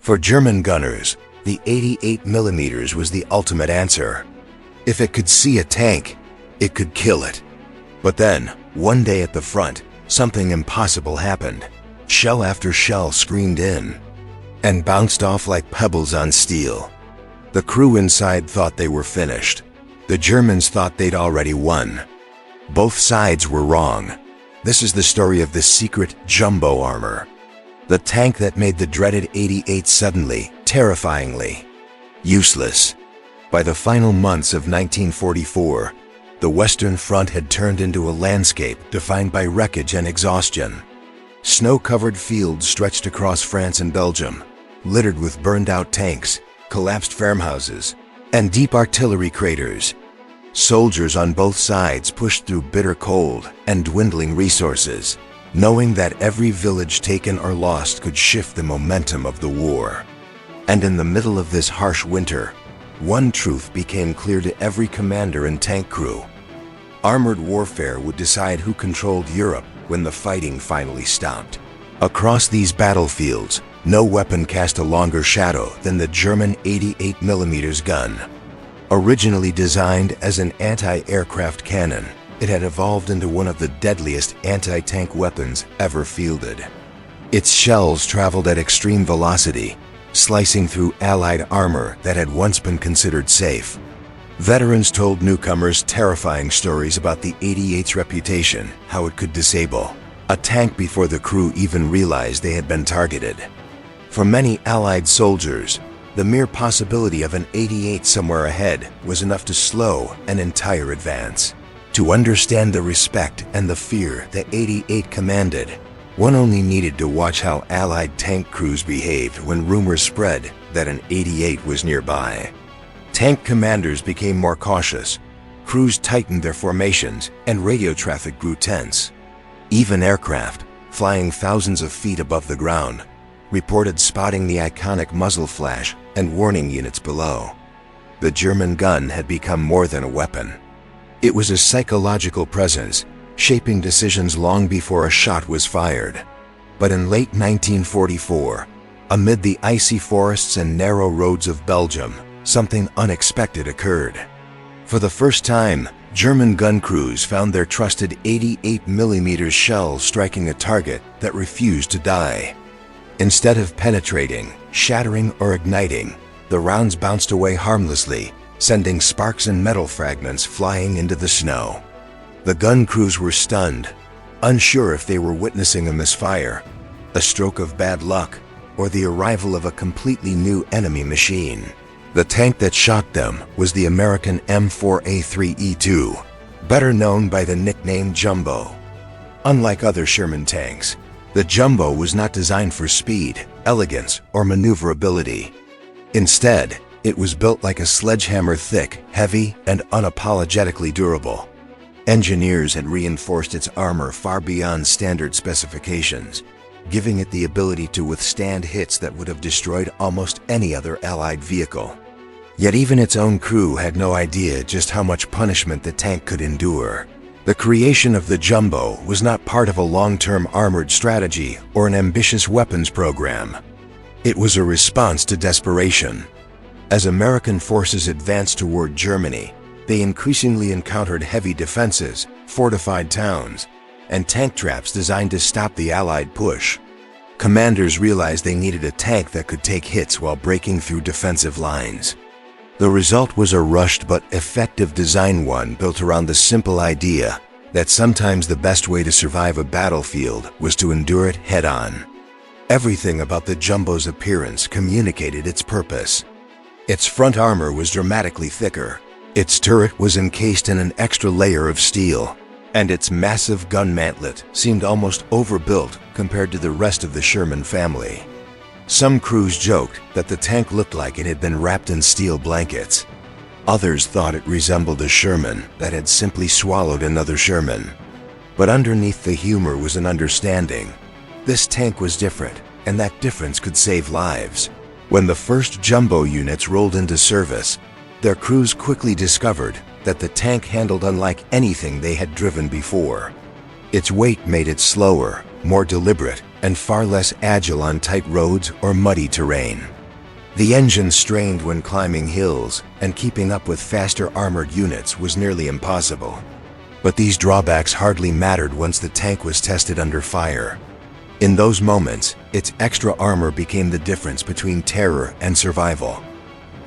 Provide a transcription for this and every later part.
For German gunners, the 88mm was the ultimate answer. If it could see a tank, it could kill it. But then, one day at the front, something impossible happened. Shell after shell screamed in and bounced off like pebbles on steel. The crew inside thought they were finished. The Germans thought they'd already won. Both sides were wrong. This is the story of the secret jumbo armor. The tank that made the dreaded 88 suddenly, terrifyingly, useless. By the final months of 1944, the Western Front had turned into a landscape defined by wreckage and exhaustion. Snow-covered fields stretched across France and Belgium, littered with burned-out tanks, collapsed farmhouses, and deep artillery craters. Soldiers on both sides pushed through bitter cold and dwindling resources, knowing that every village taken or lost could shift the momentum of the war. And in the middle of this harsh winter, one truth became clear to every commander and tank crew. Armored warfare would decide who controlled Europe when the fighting finally stopped. Across these battlefields, no weapon cast a longer shadow than the German 88mm gun. Originally designed as an anti-aircraft cannon, it had evolved into one of the deadliest anti-tank weapons ever fielded. Its shells traveled at extreme velocity, slicing through Allied armor that had once been considered safe. Veterans told newcomers terrifying stories about the 88's reputation, how it could disable a tank before the crew even realized they had been targeted. For many Allied soldiers, the mere possibility of an 88 somewhere ahead was enough to slow an entire advance. To understand the respect and the fear the 88 commanded, one only needed to watch how Allied tank crews behaved when rumors spread that an 88 was nearby. Tank commanders became more cautious, crews tightened their formations, and radio traffic grew tense. Even aircraft, flying thousands of feet above the ground, reported spotting the iconic muzzle flash and warning units below. The German gun had become more than a weapon. It was a psychological presence, shaping decisions long before a shot was fired. But in late 1944, amid the icy forests and narrow roads of Belgium, something unexpected occurred. For the first time, German gun crews found their trusted 88mm shell striking a target that refused to die. Instead of penetrating, shattering, or igniting, the rounds bounced away harmlessly, sending sparks and metal fragments flying into the snow. The gun crews were stunned, unsure if they were witnessing a misfire, a stroke of bad luck, or the arrival of a completely new enemy machine. The tank that shocked them was the American M4A3E2, better known by the nickname Jumbo. Unlike other Sherman tanks, the Jumbo was not designed for speed, elegance, or maneuverability. Instead, it was built like a sledgehammer, thick, heavy, and unapologetically durable. Engineers had reinforced its armor far beyond standard specifications, giving it the ability to withstand hits that would have destroyed almost any other Allied vehicle. Yet even its own crew had no idea just how much punishment the tank could endure. The creation of the Jumbo was not part of a long-term armored strategy or an ambitious weapons program. It was a response to desperation. As American forces advanced toward Germany, they increasingly encountered heavy defenses, fortified towns, and tank traps designed to stop the Allied push. Commanders realized they needed a tank that could take hits while breaking through defensive lines. The result was a rushed but effective design, one built around the simple idea that sometimes the best way to survive a battlefield was to endure it head-on. Everything about the Jumbo's appearance communicated its purpose. Its front armor was dramatically thicker, its turret was encased in an extra layer of steel, and its massive gun mantlet seemed almost overbuilt compared to the rest of the Sherman family. Some crews joked that the tank looked like it had been wrapped in steel blankets. Others thought it resembled a Sherman that had simply swallowed another Sherman. But underneath the humor was an understanding. This tank was different, and that difference could save lives. When the first Jumbo units rolled into service, their crews quickly discovered that the tank handled unlike anything they had driven before. Its weight made it slower, more deliberate, and far less agile on tight roads or muddy terrain. The engine strained when climbing hills, and keeping up with faster armored units was nearly impossible. But these drawbacks hardly mattered once the tank was tested under fire. In those moments, its extra armor became the difference between terror and survival.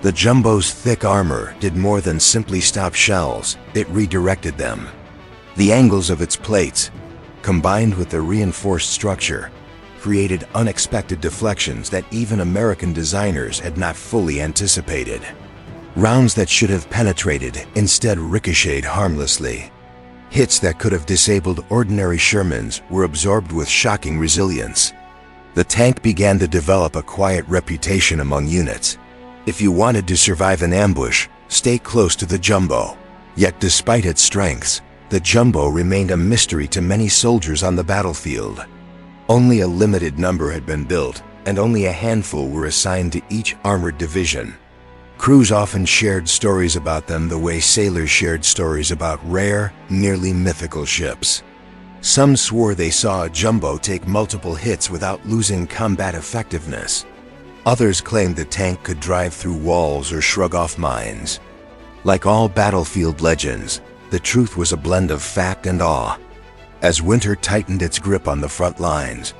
The Jumbo's thick armor did more than simply stop shells, it redirected them. The angles of its plates, combined with the reinforced structure, created unexpected deflections that even American designers had not fully anticipated. Rounds that should have penetrated instead ricocheted harmlessly. Hits that could have disabled ordinary Shermans were absorbed with shocking resilience. The tank began to develop a quiet reputation among units. If you wanted to survive an ambush, stay close to the Jumbo. Yet despite its strengths, the Jumbo remained a mystery to many soldiers on the battlefield. Only a limited number had been built, and only a handful were assigned to each armored division. Crews often shared stories about them the way sailors shared stories about rare, nearly mythical ships. Some swore they saw a Jumbo take multiple hits without losing combat effectiveness. Others claimed the tank could drive through walls or shrug off mines. Like all battlefield legends, the truth was a blend of fact and awe. As winter tightened its grip on the front lines,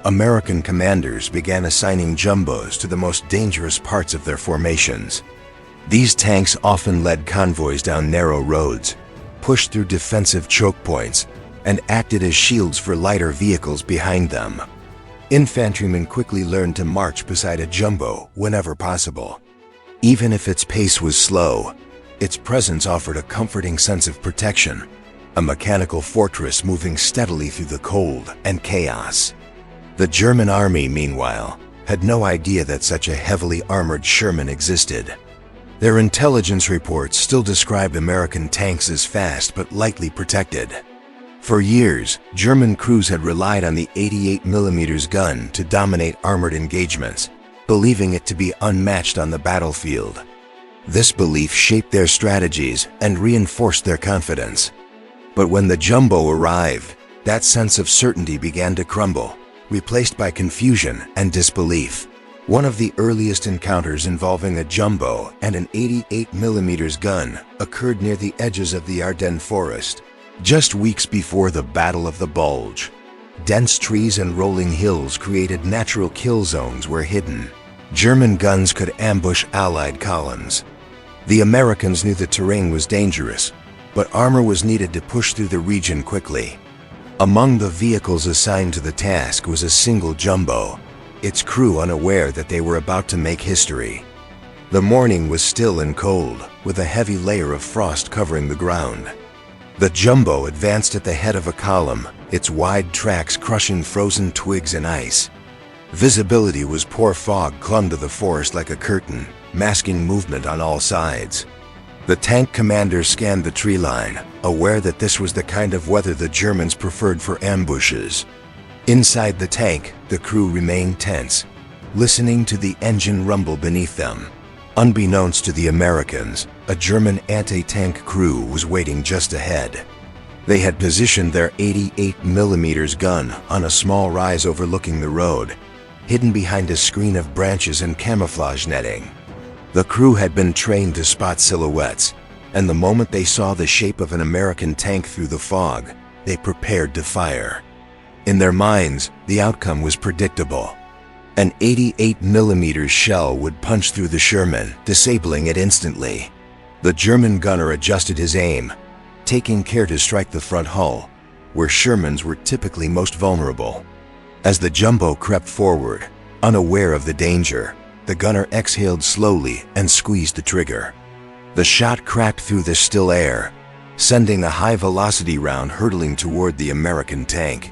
American commanders began assigning Jumbos to the most dangerous parts of their formations. These tanks often led convoys down narrow roads, pushed through defensive choke points, and acted as shields for lighter vehicles behind them. Infantrymen quickly learned to march beside a Jumbo whenever possible. Even if its pace was slow, its presence offered a comforting sense of protection, a mechanical fortress moving steadily through the cold and chaos. The German army, meanwhile, had no idea that such a heavily armored Sherman existed. Their intelligence reports still described American tanks as fast but lightly protected. For years, German crews had relied on the 88mm gun to dominate armored engagements, believing it to be unmatched on the battlefield. This belief shaped their strategies and reinforced their confidence. But when the Jumbo arrived, that sense of certainty began to crumble, replaced by confusion and disbelief. One of the earliest encounters involving a Jumbo and an 88mm gun occurred near the edges of the Ardennes forest, just weeks before the Battle of the Bulge. Dense trees and rolling hills created natural kill zones where hidden German guns could ambush Allied columns. The Americans knew the terrain was dangerous, but armor was needed to push through the region quickly. Among the vehicles assigned to the task was a single Jumbo, its crew unaware that they were about to make history. The morning was still and cold, with a heavy layer of frost covering the ground. The Jumbo advanced at the head of a column, its wide tracks crushing frozen twigs and ice. Visibility was poor. Fog clung to the forest like a curtain, masking movement on all sides. The tank commander scanned the tree line, aware that this was the kind of weather the Germans preferred for ambushes. Inside the tank, the crew remained tense, listening to the engine rumble beneath them. Unbeknownst to the Americans, a German anti-tank crew was waiting just ahead. They had positioned their 88mm gun on a small rise overlooking the road, hidden behind a screen of branches and camouflage netting. The crew had been trained to spot silhouettes, and the moment they saw the shape of an American tank through the fog, they prepared to fire. In their minds, the outcome was predictable. An 88mm shell would punch through the Sherman, disabling it instantly. The German gunner adjusted his aim, taking care to strike the front hull, where Shermans were typically most vulnerable. As the Jumbo crept forward, unaware of the danger, the gunner exhaled slowly and squeezed the trigger. The shot cracked through the still air, sending a high-velocity round hurtling toward the American tank.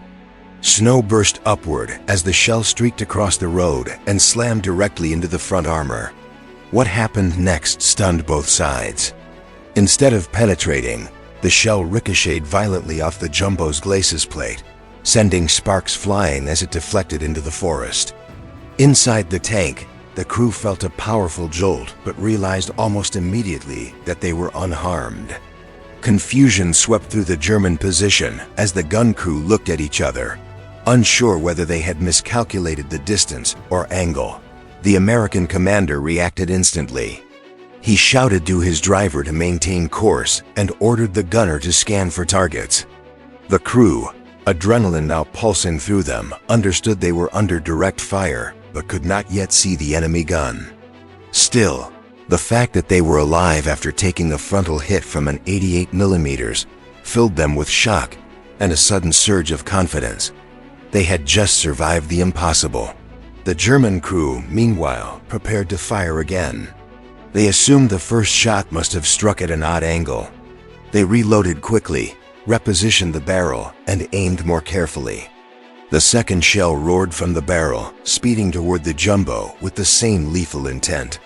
Snow burst upward as the shell streaked across the road and slammed directly into the front armor. What happened next stunned both sides. Instead of penetrating, the shell ricocheted violently off the Jumbo's glacis plate, sending sparks flying as it deflected into the forest. Inside the tank, the crew felt a powerful jolt but realized almost immediately that they were unharmed. Confusion swept through the German position as the gun crew looked at each other, unsure whether they had miscalculated the distance or angle. The American commander reacted instantly. He shouted to his driver to maintain course and ordered the gunner to scan for targets. The crew, adrenaline now pulsing through them, understood they were under direct fire but could not yet see the enemy gun. Still, the fact that they were alive after taking a frontal hit from an 88mm filled them with shock and a sudden surge of confidence. They had just survived the impossible. The German crew, meanwhile, prepared to fire again. They assumed the first shot must have struck at an odd angle. They reloaded quickly, repositioned the barrel, and aimed more carefully. The second shell roared from the barrel, speeding toward the Jumbo with the same lethal intent.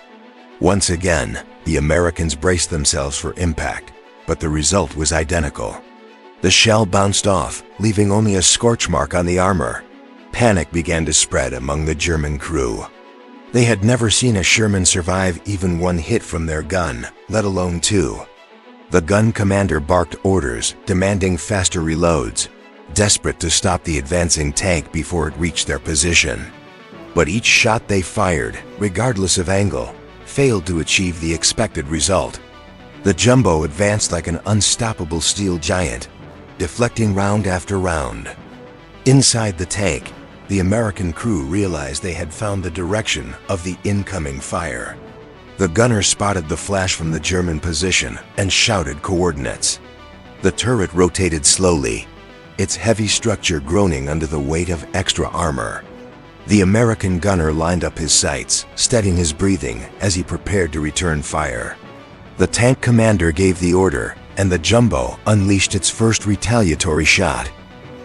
Once again, the Americans braced themselves for impact, but the result was identical. The shell bounced off, leaving only a scorch mark on the armor. Panic began to spread among the German crew. They had never seen a Sherman survive even one hit from their gun, let alone two. The gun commander barked orders, demanding faster reloads, desperate to stop the advancing tank before it reached their position. But each shot they fired, regardless of angle, failed to achieve the expected result. The Jumbo advanced like an unstoppable steel giant, deflecting round after round. Inside the tank, the American crew realized they had found the direction of the incoming fire. The gunner spotted the flash from the German position and shouted coordinates. The turret rotated slowly, its heavy structure groaning under the weight of extra armor. The American gunner lined up his sights, steadying his breathing as he prepared to return fire. The tank commander gave the order, and the Jumbo unleashed its first retaliatory shot.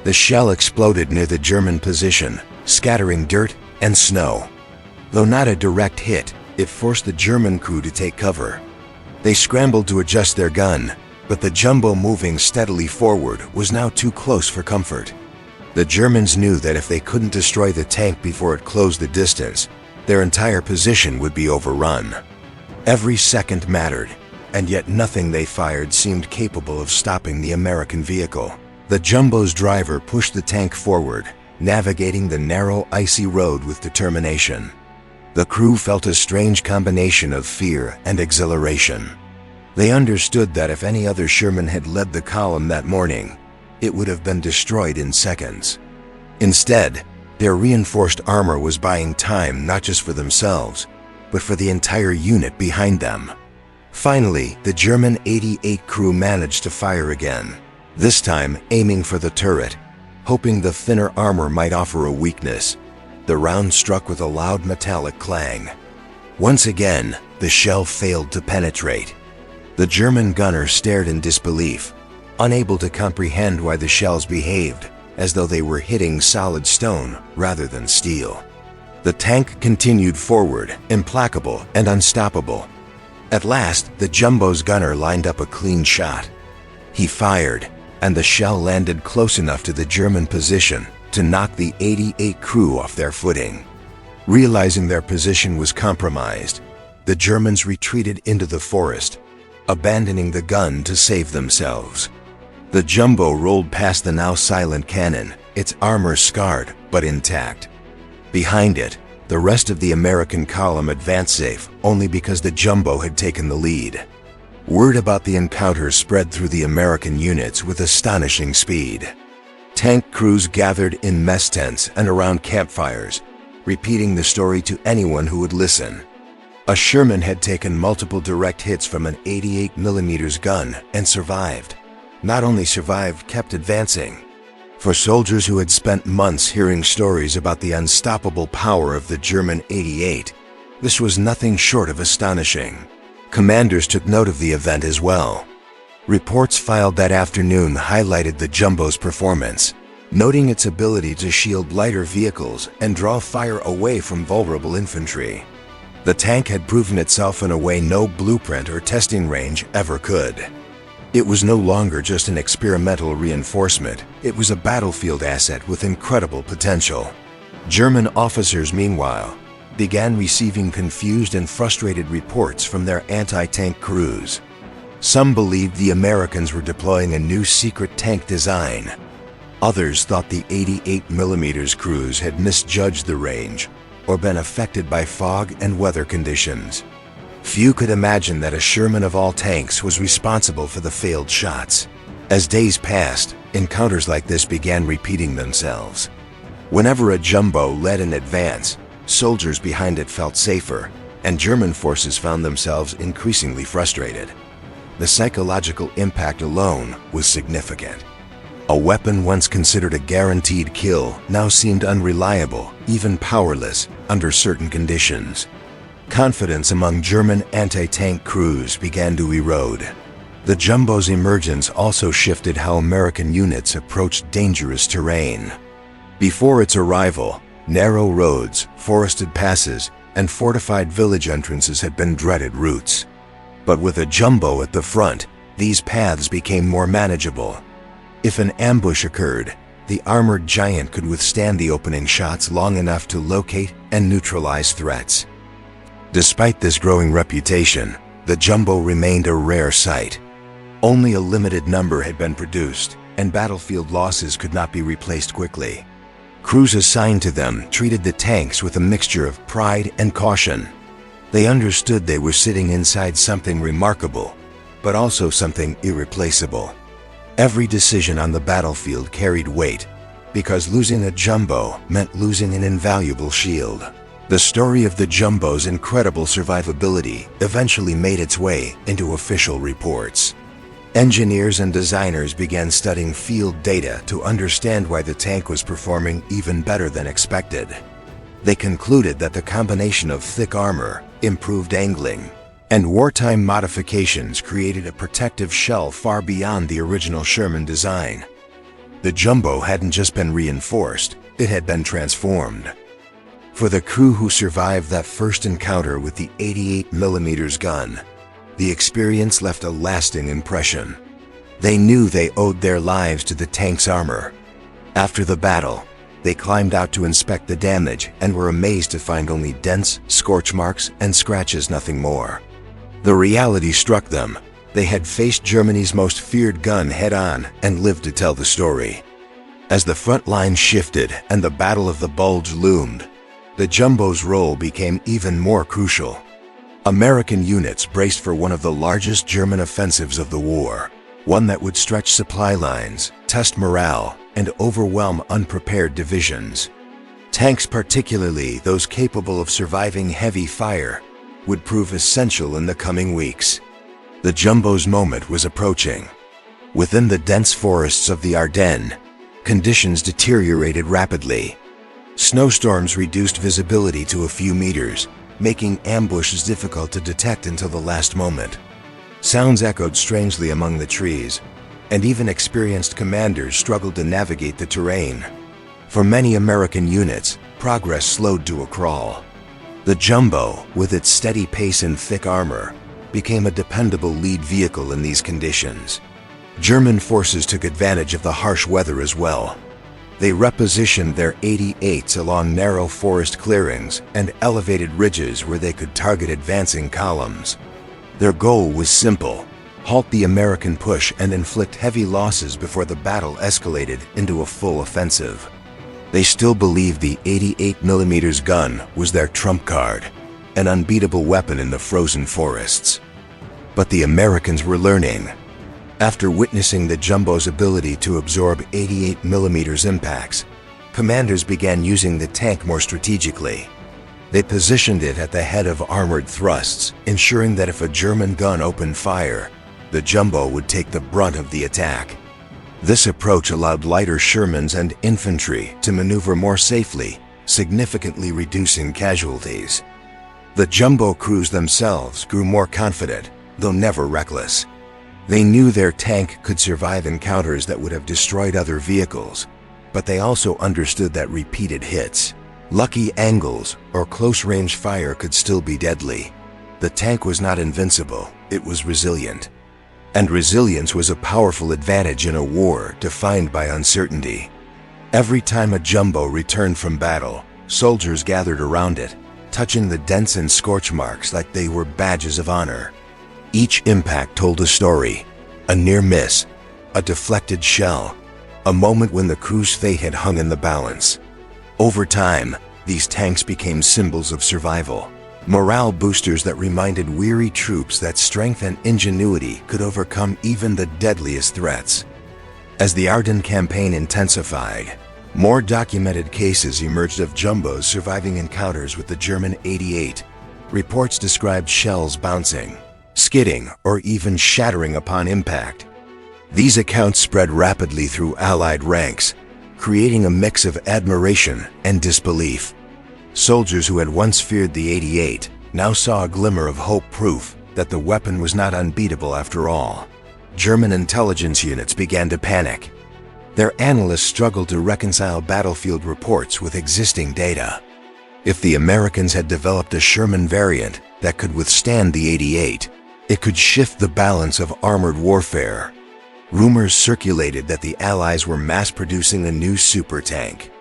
The shell exploded near the German position, scattering dirt and snow. Though not a direct hit, it forced the German crew to take cover. They scrambled to adjust their gun, but the Jumbo moving steadily forward was now too close for comfort. The Germans knew that if they couldn't destroy the tank before it closed the distance, their entire position would be overrun. Every second mattered, and yet nothing they fired seemed capable of stopping the American vehicle. The Jumbo's driver pushed the tank forward, navigating the narrow, icy road with determination. The crew felt a strange combination of fear and exhilaration. They understood that if any other Sherman had led the column that morning, it would have been destroyed in seconds. Instead, their reinforced armor was buying time not just for themselves, but for the entire unit behind them. Finally, the German 88 crew managed to fire again, this time aiming for the turret, hoping the thinner armor might offer a weakness. The round struck with a loud metallic clang. Once again, the shell failed to penetrate. The German gunner stared in disbelief, unable to comprehend why the shells behaved as though they were hitting solid stone rather than steel. The tank continued forward, implacable and unstoppable. At last, the Jumbo's gunner lined up a clean shot. He fired, and the shell landed close enough to the German position to knock the 88 crew off their footing. Realizing their position was compromised, the Germans retreated into the forest, abandoning the gun to save themselves. The Jumbo rolled past the now silent cannon, its armor scarred but intact. Behind it, the rest of the American column advanced safe only because the Jumbo had taken the lead. Word about the encounter spread through the American units with astonishing speed. Tank crews gathered in mess tents and around campfires, repeating the story to anyone who would listen. A Sherman had taken multiple direct hits from an 88mm gun and survived. Not only survived, kept advancing. For soldiers who had spent months hearing stories about the unstoppable power of the German 88, this was nothing short of astonishing. Commanders took note of the event as well. Reports filed that afternoon highlighted the Jumbo's performance, noting its ability to shield lighter vehicles and draw fire away from vulnerable infantry. The tank had proven itself in a way no blueprint or testing range ever could. It was no longer just an experimental reinforcement, it was a battlefield asset with incredible potential. German officers, meanwhile, began receiving confused and frustrated reports from their anti-tank crews. Some believed the Americans were deploying a new secret tank design. Others thought the 88mm crews had misjudged the range, or been affected by fog and weather conditions. Few could imagine that a Sherman of all tanks was responsible for the failed shots. As days passed, encounters like this began repeating themselves. Whenever a jumbo led an advance, soldiers behind it felt safer, and German forces found themselves increasingly frustrated. The psychological impact alone was significant. A weapon once considered a guaranteed kill now seemed unreliable, even powerless, under certain conditions. Confidence among German anti-tank crews began to erode. The jumbo's emergence also shifted how American units approached dangerous terrain. Before its arrival, narrow roads, forested passes, and fortified village entrances had been dreaded routes. But with a jumbo at the front, these paths became more manageable. If an ambush occurred, the armored giant could withstand the opening shots long enough to locate and neutralize threats. Despite this growing reputation, the jumbo remained a rare sight. Only a limited number had been produced, and battlefield losses could not be replaced quickly. Crews assigned to them treated the tanks with a mixture of pride and caution. They understood they were sitting inside something remarkable, but also something irreplaceable. Every decision on the battlefield carried weight, because losing a jumbo meant losing an invaluable shield. The story of the jumbo's incredible survivability eventually made its way into official reports. Engineers and designers began studying field data to understand why the tank was performing even better than expected. They concluded that the combination of thick armor, improved angling, and wartime modifications created a protective shell far beyond the original Sherman design. The jumbo hadn't just been reinforced, it had been transformed. For the crew who survived that first encounter with the 88mm gun, the experience left a lasting impression. They knew they owed their lives to the tank's armor. After the battle, they climbed out to inspect the damage and were amazed to find only dents, scorch marks, and scratches, nothing more. The reality struck them. They had faced Germany's most feared gun head-on and lived to tell the story. As the front line shifted and the Battle of the Bulge loomed, the jumbo's role became even more crucial. American units braced for one of the largest German offensives of the war, one that would stretch supply lines, test morale, and overwhelm unprepared divisions. Tanks, particularly those capable of surviving heavy fire, would prove essential in the coming weeks. The jumbo's moment was approaching. Within the dense forests of the Ardennes, conditions deteriorated rapidly. Snowstorms reduced visibility to a few meters, making ambushes difficult to detect until the last moment. Sounds echoed strangely among the trees, and even experienced commanders struggled to navigate the terrain. For many American units, progress slowed to a crawl. The jumbo, with its steady pace and thick armor, became a dependable lead vehicle in these conditions. German forces took advantage of the harsh weather as well. They repositioned their 88s along narrow forest clearings and elevated ridges where they could target advancing columns. Their goal was simple: halt the American push and inflict heavy losses before the battle escalated into a full offensive. They still believed the 88mm gun was their trump card, an unbeatable weapon in the frozen forests. But the Americans were learning. After witnessing the jumbo's ability to absorb 88mm impacts, commanders began using the tank more strategically. They positioned it at the head of armored thrusts, ensuring that if a German gun opened fire, the jumbo would take the brunt of the attack. This approach allowed lighter Shermans and infantry to maneuver more safely, significantly reducing casualties. The jumbo crews themselves grew more confident, though never reckless. They knew their tank could survive encounters that would have destroyed other vehicles, but they also understood that repeated hits, lucky angles, or close-range fire could still be deadly. The tank was not invincible, it was resilient. And resilience was a powerful advantage in a war defined by uncertainty. Every time a jumbo returned from battle, soldiers gathered around it, touching the dents and scorch marks like they were badges of honor. Each impact told a story: a near miss, a deflected shell, a moment when the crew's fate had hung in the balance. Over time, These tanks became symbols of survival, morale boosters that reminded weary troops that strength and ingenuity could overcome even the deadliest threats. As the Ardennes campaign intensified, more documented cases emerged of jumbos surviving encounters with the German 88. Reports described shells bouncing, skidding, or even shattering upon impact. These accounts spread rapidly through Allied ranks, creating a mix of admiration and disbelief. Soldiers who had once feared the 88 now saw a glimmer of hope, proof that the weapon was not unbeatable after all. German intelligence units began to panic. Their analysts struggled to reconcile battlefield reports with existing data. If the Americans had developed a Sherman variant that could withstand the 88, it could shift the balance of armored warfare. Rumors circulated that the Allies were mass-producing a new super tank.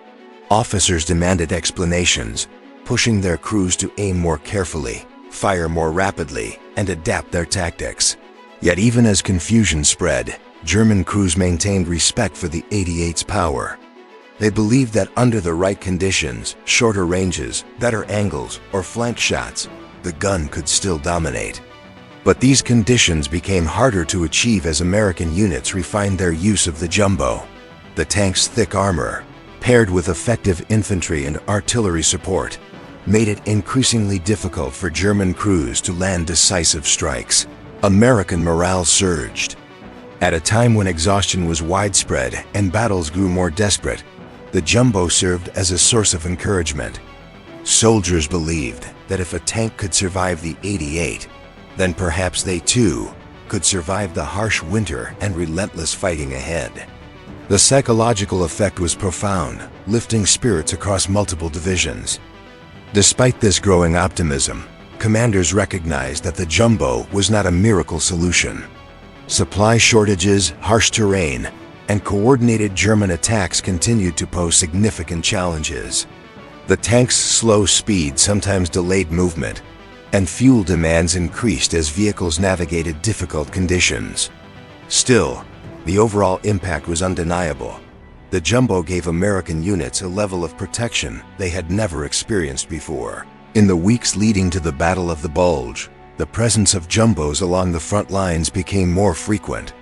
Officers demanded explanations, pushing their crews to aim more carefully, fire more rapidly, and adapt their tactics. Yet even as confusion spread, German crews maintained respect for the 88's power. They believed that under the right conditions, shorter ranges, better angles, or flank shots, the gun could still dominate. But these conditions became harder to achieve as American units refined their use of the Jumbo. The tank's thick armor, paired with effective infantry and artillery support, made it increasingly difficult for German crews to land decisive strikes. American morale surged. At a time when exhaustion was widespread and battles grew more desperate, the Jumbo served as a source of encouragement. Soldiers believed that if a tank could survive the 88, then perhaps they too could survive the harsh winter and relentless fighting ahead. The psychological effect was profound, lifting spirits across multiple divisions. Despite this growing optimism, commanders recognized that the Jumbo was not a miracle solution. Supply shortages, harsh terrain, and coordinated German attacks continued to pose significant challenges. The tank's slow speed sometimes delayed movement, and fuel demands increased as vehicles navigated difficult conditions. Still, the overall impact was undeniable. The Jumbo gave American units a level of protection they had never experienced before. In the weeks leading to the Battle of the Bulge, the presence of Jumbos along the front lines became more frequent.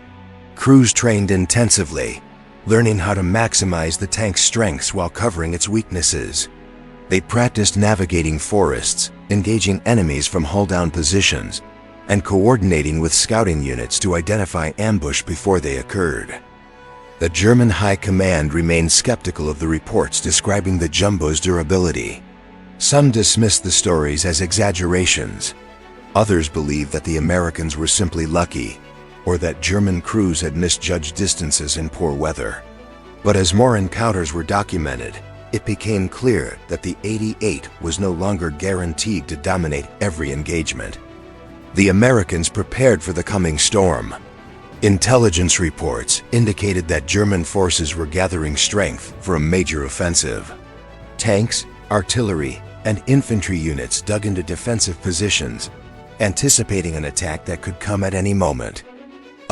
Crews trained intensively, learning how to maximize the tank's strengths while covering its weaknesses. They practiced navigating forests, engaging enemies from hull-down positions, and coordinating with scouting units to identify ambush before they occurred. The German High Command remained skeptical of the reports describing the Jumbo's durability. Some dismissed the stories as exaggerations. Others believed that the Americans were simply lucky, or that German crews had misjudged distances in poor weather. But as more encounters were documented, it became clear that the 88 was no longer guaranteed to dominate every engagement. The Americans prepared for the coming storm. Intelligence reports indicated that German forces were gathering strength for a major offensive. Tanks, artillery, and infantry units dug into defensive positions, anticipating an attack that could come at any moment.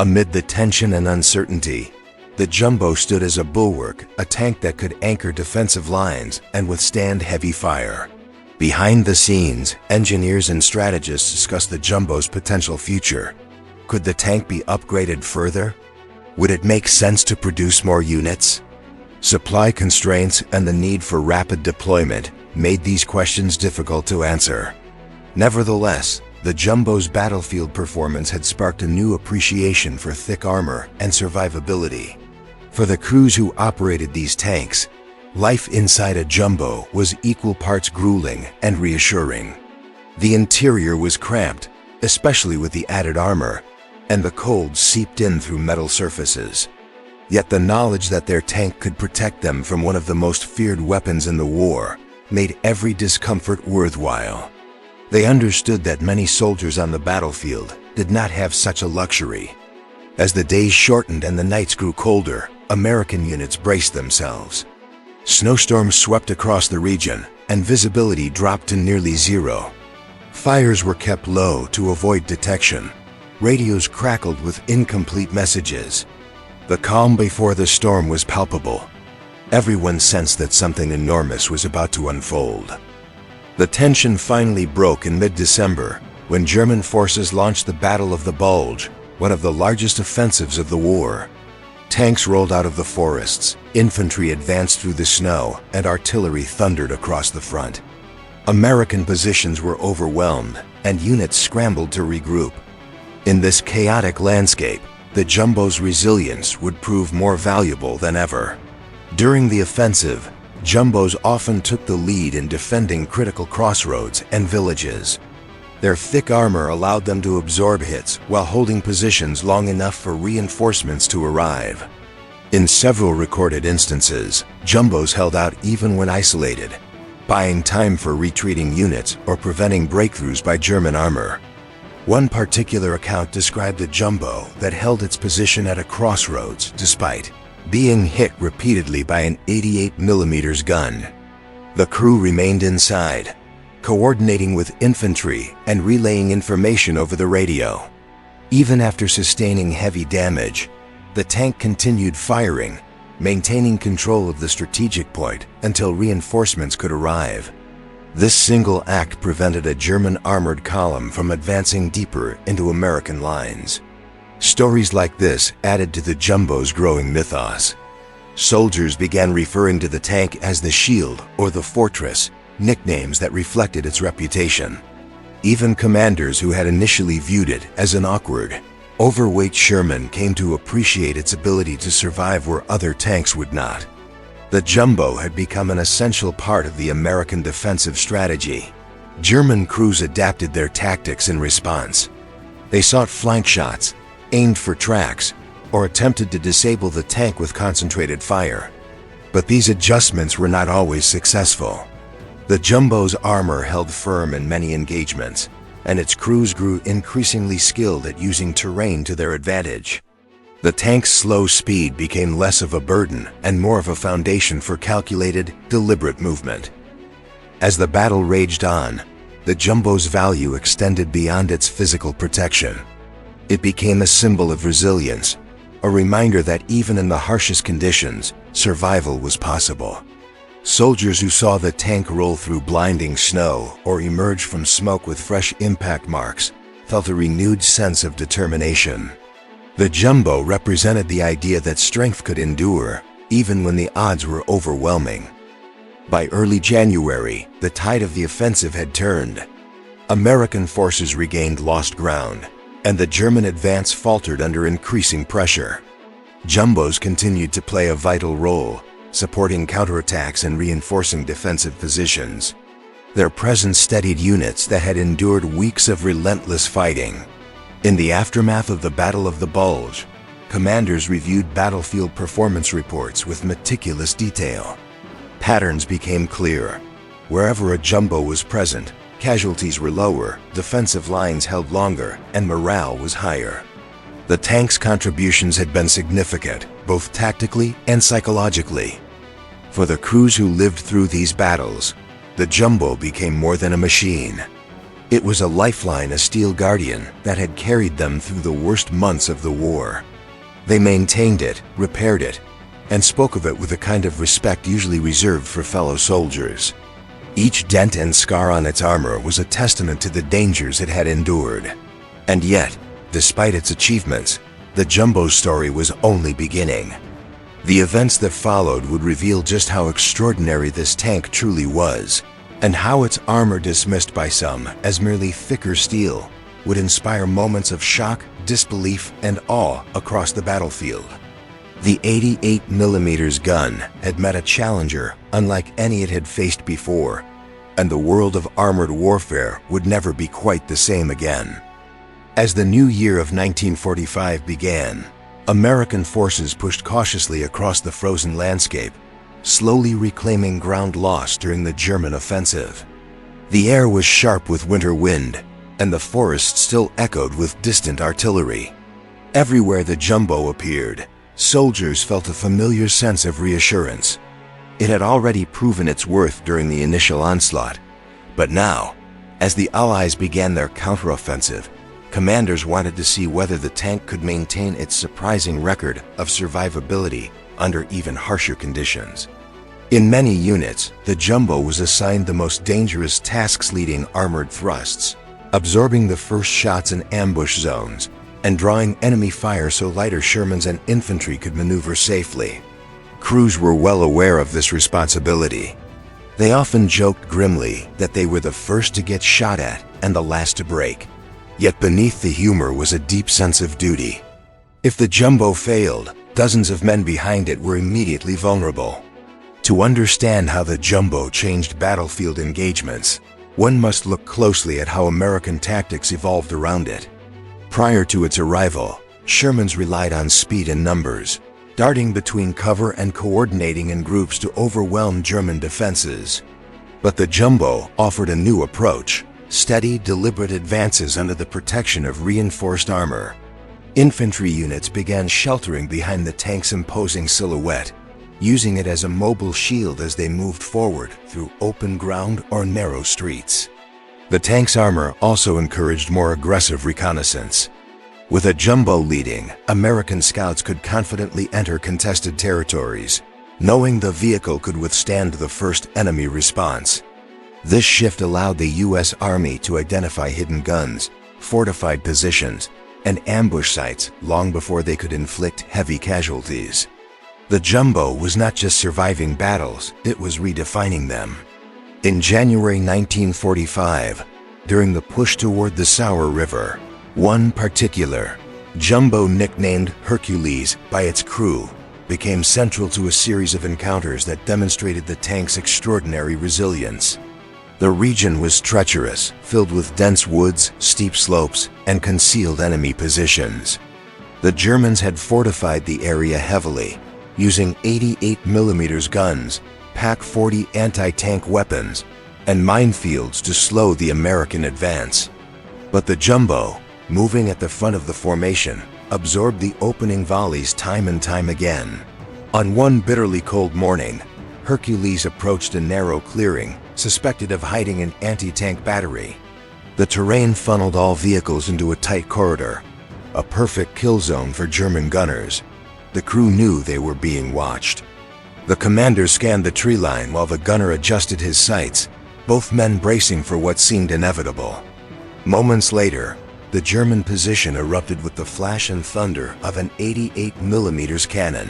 Amid the tension and uncertainty, the Jumbo stood as a bulwark, a tank that could anchor defensive lines and withstand heavy fire. Behind the scenes, engineers and strategists discussed the Jumbo's potential future. Could the tank be upgraded further? Would it make sense to produce more units? Supply constraints and the need for rapid deployment made these questions difficult to answer. Nevertheless, the Jumbo's battlefield performance had sparked a new appreciation for thick armor and survivability. For the crews who operated these tanks, life inside a Jumbo was equal parts grueling and reassuring. The interior was cramped, especially with the added armor, and the cold seeped in through metal surfaces. Yet the knowledge that their tank could protect them from one of the most feared weapons in the war made every discomfort worthwhile. They understood that many soldiers on the battlefield did not have such a luxury. As the days shortened and the nights grew colder, American units braced themselves. Snowstorms swept across the region, and visibility dropped to nearly zero. Fires were kept low to avoid detection. Radios crackled with incomplete messages. The calm before the storm was palpable. Everyone sensed that something enormous was about to unfold. The tension finally broke in mid-December when German forces launched the Battle of the Bulge, one of the largest offensives of the war. Tanks rolled out of the forests, infantry advanced through the snow, and artillery thundered across the front. American positions were overwhelmed, and units scrambled to regroup. In this chaotic landscape, the Jumbo's resilience would prove more valuable than ever. During the offensive, Jumbos often took the lead in defending critical crossroads and villages. Their thick armor allowed them to absorb hits while holding positions long enough for reinforcements to arrive. In several recorded instances, Jumbos held out even when isolated, buying time for retreating units or preventing breakthroughs by German armor. One particular account described a Jumbo that held its position at a crossroads despite being hit repeatedly by an 88mm gun. The crew remained inside, coordinating with infantry and relaying information over the radio. Even after sustaining heavy damage, the tank continued firing, maintaining control of the strategic point until reinforcements could arrive. This single act prevented a German armored column from advancing deeper into American lines. Stories like this added to the Jumbo's growing mythos. Soldiers began referring to the tank as the Shield or the Fortress, nicknames that reflected its reputation. Even commanders who had initially viewed it as an awkward, overweight Sherman came to appreciate its ability to survive where other tanks would not. The Jumbo had become an essential part of the American defensive strategy. German crews adapted their tactics in response. They sought flank shots, aimed for tracks, or attempted to disable the tank with concentrated fire. But these adjustments were not always successful. The Jumbo's armor held firm in many engagements, and its crews grew increasingly skilled at using terrain to their advantage. The tank's slow speed became less of a burden and more of a foundation for calculated, deliberate movement. As the battle raged on, the Jumbo's value extended beyond its physical protection. It became a symbol of resilience, a reminder that even in the harshest conditions, survival was possible. Soldiers who saw the tank roll through blinding snow or emerge from smoke with fresh impact marks felt a renewed sense of determination. The Jumbo represented the idea that strength could endure, even when the odds were overwhelming. By early January, the tide of the offensive had turned. American forces regained lost ground, and the German advance faltered under increasing pressure. Jumbos continued to play a vital role, supporting counterattacks and reinforcing defensive positions. Their presence steadied units that had endured weeks of relentless fighting. In the aftermath of the Battle of the Bulge, commanders reviewed battlefield performance reports with meticulous detail. Patterns became clear. Wherever a Jumbo was present, casualties were lower, defensive lines held longer, and morale was higher. The tank's contributions had been significant, both tactically and psychologically. For the crews who lived through these battles, the Jumbo became more than a machine. It was a lifeline, a steel guardian that had carried them through the worst months of the war. They maintained it, repaired it, and spoke of it with a kind of respect usually reserved for fellow soldiers. Each dent and scar on its armor was a testament to the dangers it had endured. And yet, despite its achievements, the Jumbo's story was only beginning. The events that followed would reveal just how extraordinary this tank truly was, and how its armor, dismissed by some as merely thicker steel, would inspire moments of shock, disbelief, and awe across the battlefield. The 88mm gun had met a challenger unlike any it had faced before, and the world of armored warfare would never be quite the same again. As the new year of 1945 began, American forces pushed cautiously across the frozen landscape, slowly reclaiming ground lost during the German offensive. The air was sharp with winter wind, and the forest still echoed with distant artillery. Everywhere the Jumbo appeared, soldiers felt a familiar sense of reassurance. It had already proven its worth during the initial onslaught, but now, as the Allies began their counteroffensive, commanders wanted to see whether the tank could maintain its surprising record of survivability under even harsher conditions. In many units, the Jumbo was assigned the most dangerous tasks, leading armored thrusts, absorbing the first shots in ambush zones, and drawing enemy fire so lighter Shermans and infantry could maneuver safely. Crews were well aware of this responsibility. They often joked grimly that they were the first to get shot at and the last to break. Yet beneath the humor was a deep sense of duty. If the Jumbo failed, dozens of men behind it were immediately vulnerable. To understand how the Jumbo changed battlefield engagements, one must look closely at how American tactics evolved around it. Prior to its arrival, Shermans relied on speed and numbers, darting between cover and coordinating in groups to overwhelm German defenses. But the Jumbo offered a new approach: steady, deliberate advances under the protection of reinforced armor. Infantry units began sheltering behind the tank's imposing silhouette, using it as a mobile shield as they moved forward through open ground or narrow streets. The tank's armor also encouraged more aggressive reconnaissance. With a Jumbo leading, American scouts could confidently enter contested territories, knowing the vehicle could withstand the first enemy response. This shift allowed the U.S. Army to identify hidden guns, fortified positions, and ambush sites long before they could inflict heavy casualties. The Jumbo was not just surviving battles, it was redefining them. In January 1945, during the push toward the Sauer River, one particular Jumbo, nicknamed Hercules by its crew, became central to a series of encounters that demonstrated the tank's extraordinary resilience. The region was treacherous, filled with dense woods, steep slopes, and concealed enemy positions. The Germans had fortified the area heavily, using 88mm guns, PaK-40 anti-tank weapons, and minefields to slow the American advance. But the Jumbo, moving at the front of the formation, absorbed the opening volleys time and time again. On one bitterly cold morning, Hercules approached a narrow clearing, suspected of hiding an anti-tank battery. The terrain funneled all vehicles into a tight corridor, a perfect kill zone for German gunners. The crew knew they were being watched. The commander scanned the tree line while the gunner adjusted his sights, both men bracing for what seemed inevitable. Moments later, the German position erupted with the flash and thunder of an 88mm cannon.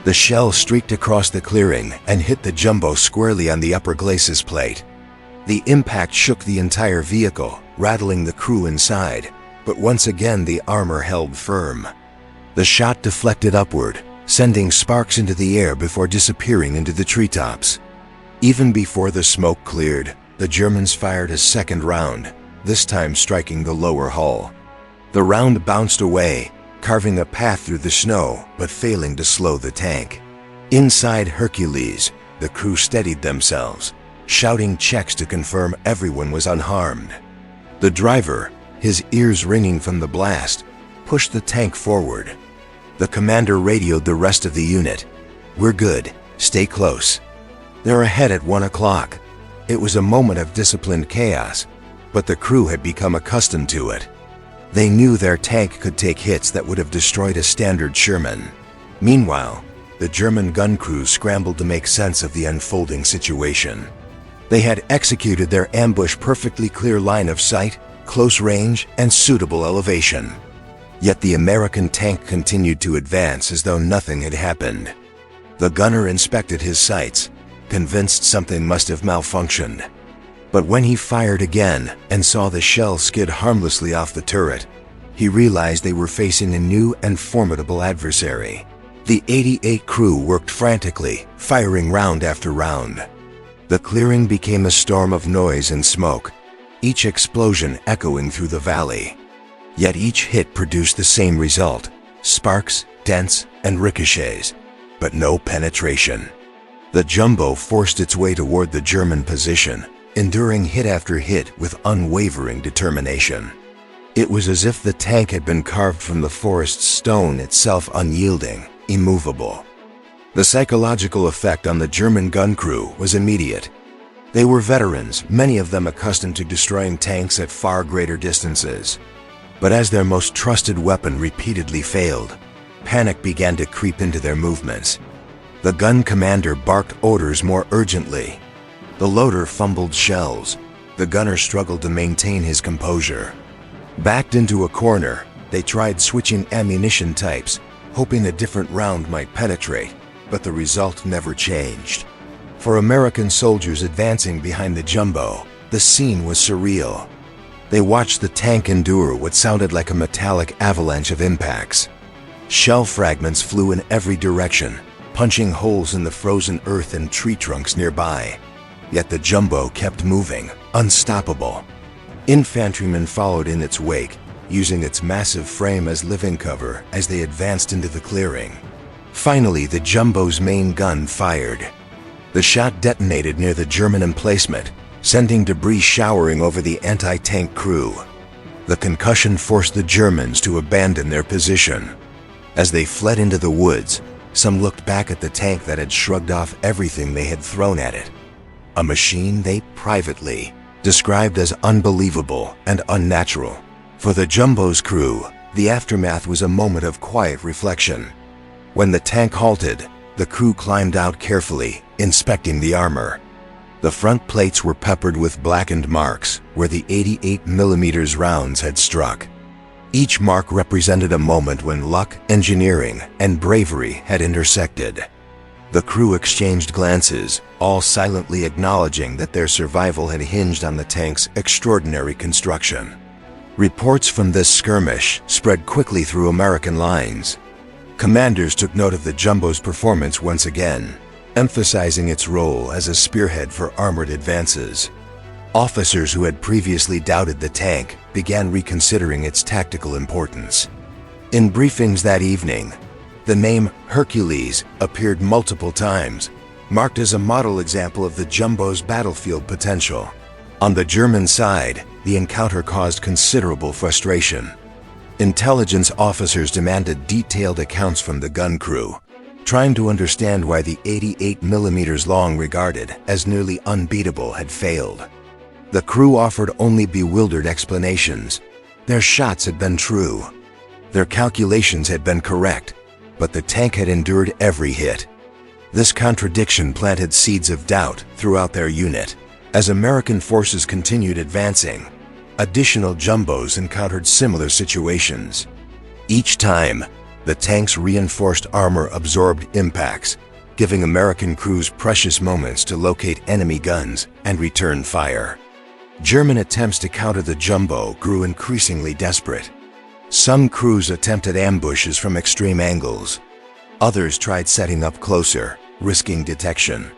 The shell streaked across the clearing and hit the Jumbo squarely on the upper glacis plate. The impact shook the entire vehicle, rattling the crew inside, but once again the armor held firm. The shot deflected upward, sending sparks into the air before disappearing into the treetops. Even before the smoke cleared, the Germans fired a second round, this time striking the lower hull. The round bounced away, carving a path through the snow, but failing to slow the tank. Inside Hercules, the crew steadied themselves, shouting checks to confirm everyone was unharmed. The driver, his ears ringing from the blast, pushed the tank forward. The commander radioed the rest of the unit. "We're good. Stay close. They're ahead at 1 o'clock." It was a moment of disciplined chaos, but the crew had become accustomed to it. They knew their tank could take hits that would have destroyed a standard Sherman. Meanwhile, the German gun crews scrambled to make sense of the unfolding situation. They had executed their ambush perfectly clear line of sight, close range, and suitable elevation. Yet the American tank continued to advance as though nothing had happened. The gunner inspected his sights, convinced something must have malfunctioned. But when he fired again and saw the shell skid harmlessly off the turret, he realized they were facing a new and formidable adversary. The 88 crew worked frantically, firing round after round. The clearing became a storm of noise and smoke, each explosion echoing through the valley. Yet each hit produced the same result: sparks, dents, and ricochets, but no penetration. The Jumbo forced its way toward the German position, enduring hit after hit with unwavering determination. It was as if the tank had been carved from the forest's stone itself, unyielding, immovable. The psychological effect on the German gun crew was immediate. They were veterans, many of them accustomed to destroying tanks at far greater distances. But as their most trusted weapon repeatedly failed, panic began to creep into their movements. The gun commander barked orders more urgently. The loader fumbled shells. The gunner struggled to maintain his composure. Backed into a corner, they tried switching ammunition types, hoping a different round might penetrate, but the result never changed. For American soldiers advancing behind the Jumbo, the scene was surreal. They watched the tank endure what sounded like a metallic avalanche of impacts. Shell fragments flew in every direction, punching holes in the frozen earth and tree trunks nearby. Yet the Jumbo kept moving, unstoppable. Infantrymen followed in its wake, using its massive frame as living cover as they advanced into the clearing. Finally, the Jumbo's main gun fired. The shot detonated near the German emplacement, sending debris showering over the anti-tank crew. The concussion forced the Germans to abandon their position. As they fled into the woods, some looked back at the tank that had shrugged off everything they had thrown at it. A machine they privately described as unbelievable and unnatural. For the Jumbo's crew, the aftermath was a moment of quiet reflection. When the tank halted, the crew climbed out carefully, inspecting the armor. The front plates were peppered with blackened marks where the 88mm rounds had struck. Each mark represented a moment when luck, engineering, and bravery had intersected. The crew exchanged glances, all silently acknowledging that their survival had hinged on the tank's extraordinary construction. Reports from this skirmish spread quickly through American lines. Commanders took note of the Jumbo's performance once again, emphasizing its role as a spearhead for armored advances. Officers who had previously doubted the tank began reconsidering its tactical importance. In briefings that evening, the name Hercules appeared multiple times, marked as a model example of the Jumbo's battlefield potential. On the German side, the encounter caused considerable frustration. Intelligence officers demanded detailed accounts from the gun crew, trying to understand why the 88mm long regarded as nearly unbeatable had failed. The crew offered only bewildered explanations. Their shots had been true. Their calculations had been correct, but the tank had endured every hit. This contradiction planted seeds of doubt throughout their unit. As American forces continued advancing, additional Jumbos encountered similar situations. Each time, the tank's reinforced armor absorbed impacts, giving American crews precious moments to locate enemy guns and return fire. German attempts to counter the Jumbo grew increasingly desperate. Some crews attempted ambushes from extreme angles. Others tried setting up closer, risking detection.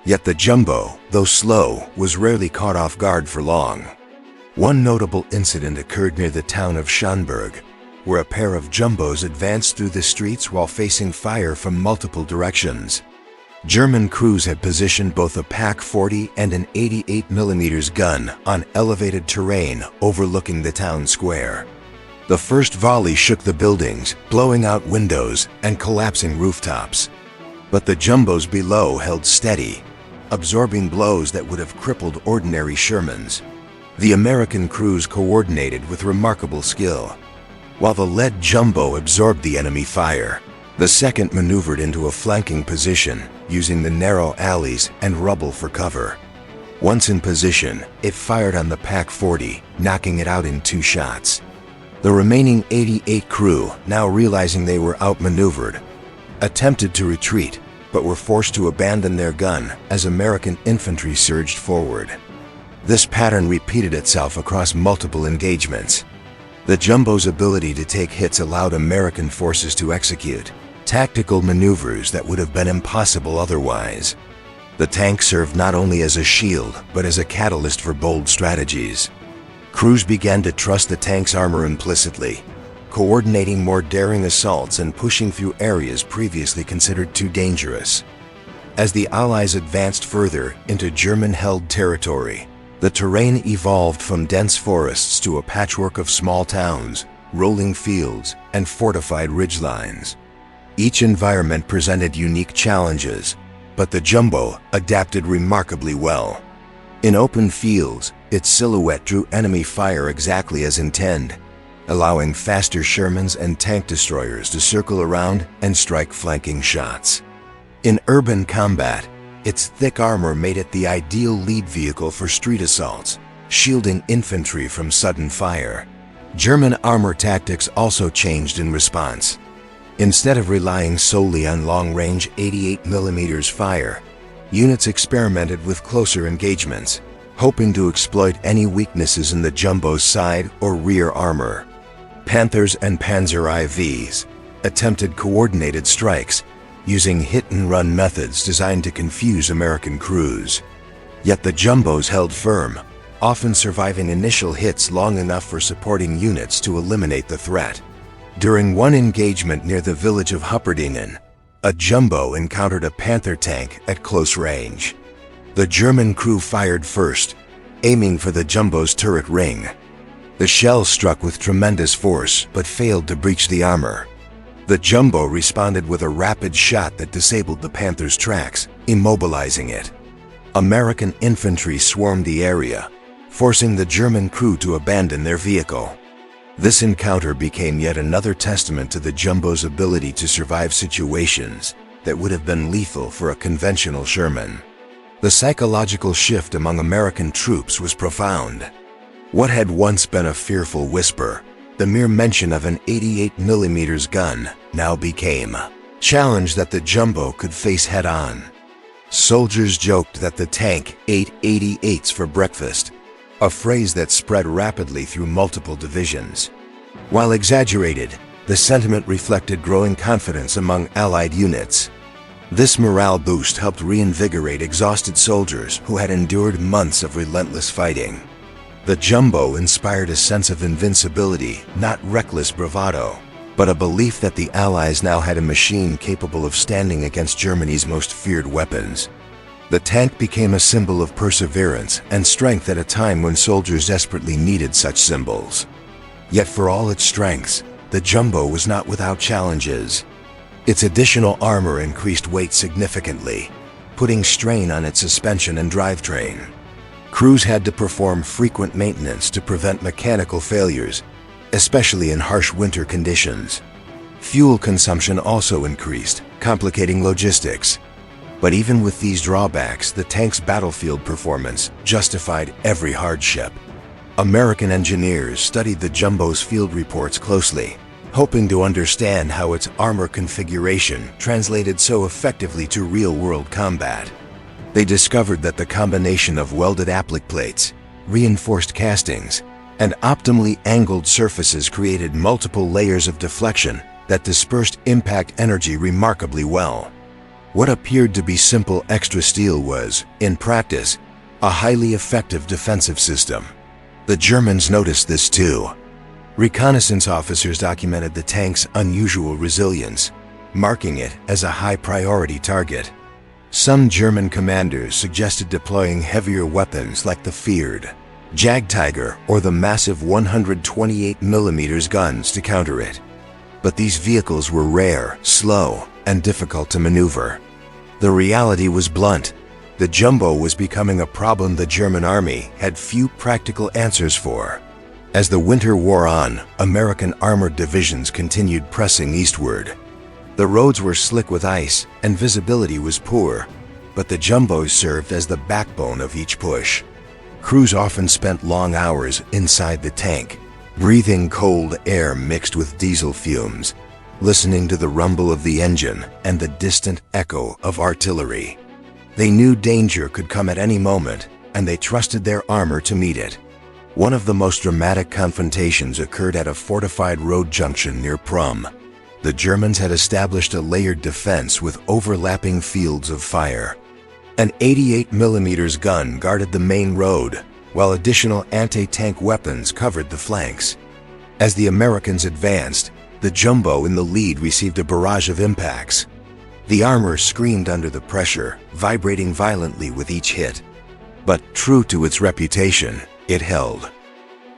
Yet the Jumbo, though slow, was rarely caught off guard for long. One notable incident occurred near the town of Schönberg, where a pair of Jumbos advanced through the streets while facing fire from multiple directions. German crews had positioned both a Pak-40 and an 88mm gun on elevated terrain overlooking the town square. The first volley shook the buildings, blowing out windows and collapsing rooftops. But the Jumbos below held steady, absorbing blows that would have crippled ordinary Shermans. The American crews coordinated with remarkable skill. While the lead Jumbo absorbed the enemy fire, the second maneuvered into a flanking position, using the narrow alleys and rubble for cover. Once in position, it fired on the Pak-40, knocking it out in 2 shots. The remaining 88 crew, now realizing they were outmaneuvered, attempted to retreat, but were forced to abandon their gun as American infantry surged forward. This pattern repeated itself across multiple engagements. The Jumbo's ability to take hits allowed American forces to execute tactical maneuvers that would have been impossible otherwise. The tank served not only as a shield, but as a catalyst for bold strategies. Crews began to trust the tank's armor implicitly, coordinating more daring assaults and pushing through areas previously considered too dangerous. As the Allies advanced further into German-held territory, the terrain evolved from dense forests to a patchwork of small towns, rolling fields, and fortified ridgelines. Each environment presented unique challenges, but the Jumbo adapted remarkably well. In open fields, its silhouette drew enemy fire exactly as intended, allowing faster Shermans and tank destroyers to circle around and strike flanking shots. In urban combat, its thick armor made it the ideal lead vehicle for street assaults, shielding infantry from sudden fire. German armor tactics also changed in response. Instead of relying solely on long-range 88mm fire, units experimented with closer engagements, hoping to exploit any weaknesses in the Jumbo's side or rear armor. Panthers and Panzer IVs attempted coordinated strikes using hit-and-run methods designed to confuse American crews. Yet the Jumbos held firm, often surviving initial hits long enough for supporting units to eliminate the threat. During one engagement near the village of Ardennes, a Jumbo encountered a Panther tank at close range. The German crew fired first, aiming for the Jumbo's turret ring. The shell struck with tremendous force but failed to breach the armor. The Jumbo responded with a rapid shot that disabled the Panther's tracks, immobilizing it. American infantry swarmed the area, forcing the German crew to abandon their vehicle. This encounter became yet another testament to the Jumbo's ability to survive situations that would have been lethal for a conventional Sherman. The psychological shift among American troops was profound. What had once been a fearful whisper, the mere mention of an 88mm gun, now became a challenge that the Jumbo could face head-on. Soldiers joked that the tank ate 88s for breakfast, a phrase that spread rapidly through multiple divisions. While exaggerated, the sentiment reflected growing confidence among Allied units. This morale boost helped reinvigorate exhausted soldiers who had endured months of relentless fighting. The Jumbo inspired a sense of invincibility, not reckless bravado, but a belief that the Allies now had a machine capable of standing against Germany's most feared weapons. The tank became a symbol of perseverance and strength at a time when soldiers desperately needed such symbols. Yet for all its strengths, the Jumbo was not without challenges. Its additional armor increased weight significantly, putting strain on its suspension and drivetrain. Crews had to perform frequent maintenance to prevent mechanical failures, especially in harsh winter conditions. Fuel consumption also increased, complicating logistics. But even with these drawbacks, the tank's battlefield performance justified every hardship. American engineers studied the Jumbo's field reports closely, hoping to understand how its armor configuration translated so effectively to real-world combat. They discovered that the combination of welded applique plates, reinforced castings, and optimally angled surfaces created multiple layers of deflection that dispersed impact energy remarkably well. What appeared to be simple extra steel was, in practice, a highly effective defensive system. The Germans noticed this too. Reconnaissance officers documented the tank's unusual resilience, marking it as a high-priority target. Some German commanders suggested deploying heavier weapons like the feared Jagdtiger or the massive 128mm guns to counter it. But these vehicles were rare, slow, and difficult to maneuver. The reality was blunt. The Jumbo was becoming a problem the German army had few practical answers for. As the winter wore on, American armored divisions continued pressing eastward. The roads were slick with ice and visibility was poor, but the Jumbos served as the backbone of each push. Crews often spent long hours inside the tank, breathing cold air mixed with diesel fumes, listening to the rumble of the engine and the distant echo of artillery. They knew danger could come at any moment, and they trusted their armor to meet it. One of the most dramatic confrontations occurred at a fortified road junction near Prum. The Germans had established a layered defense with overlapping fields of fire. An 88mm gun guarded the main road, while additional anti-tank weapons covered the flanks. As the Americans advanced, the Jumbo in the lead received a barrage of impacts. The armor screamed under the pressure, vibrating violently with each hit. But true to its reputation, it held.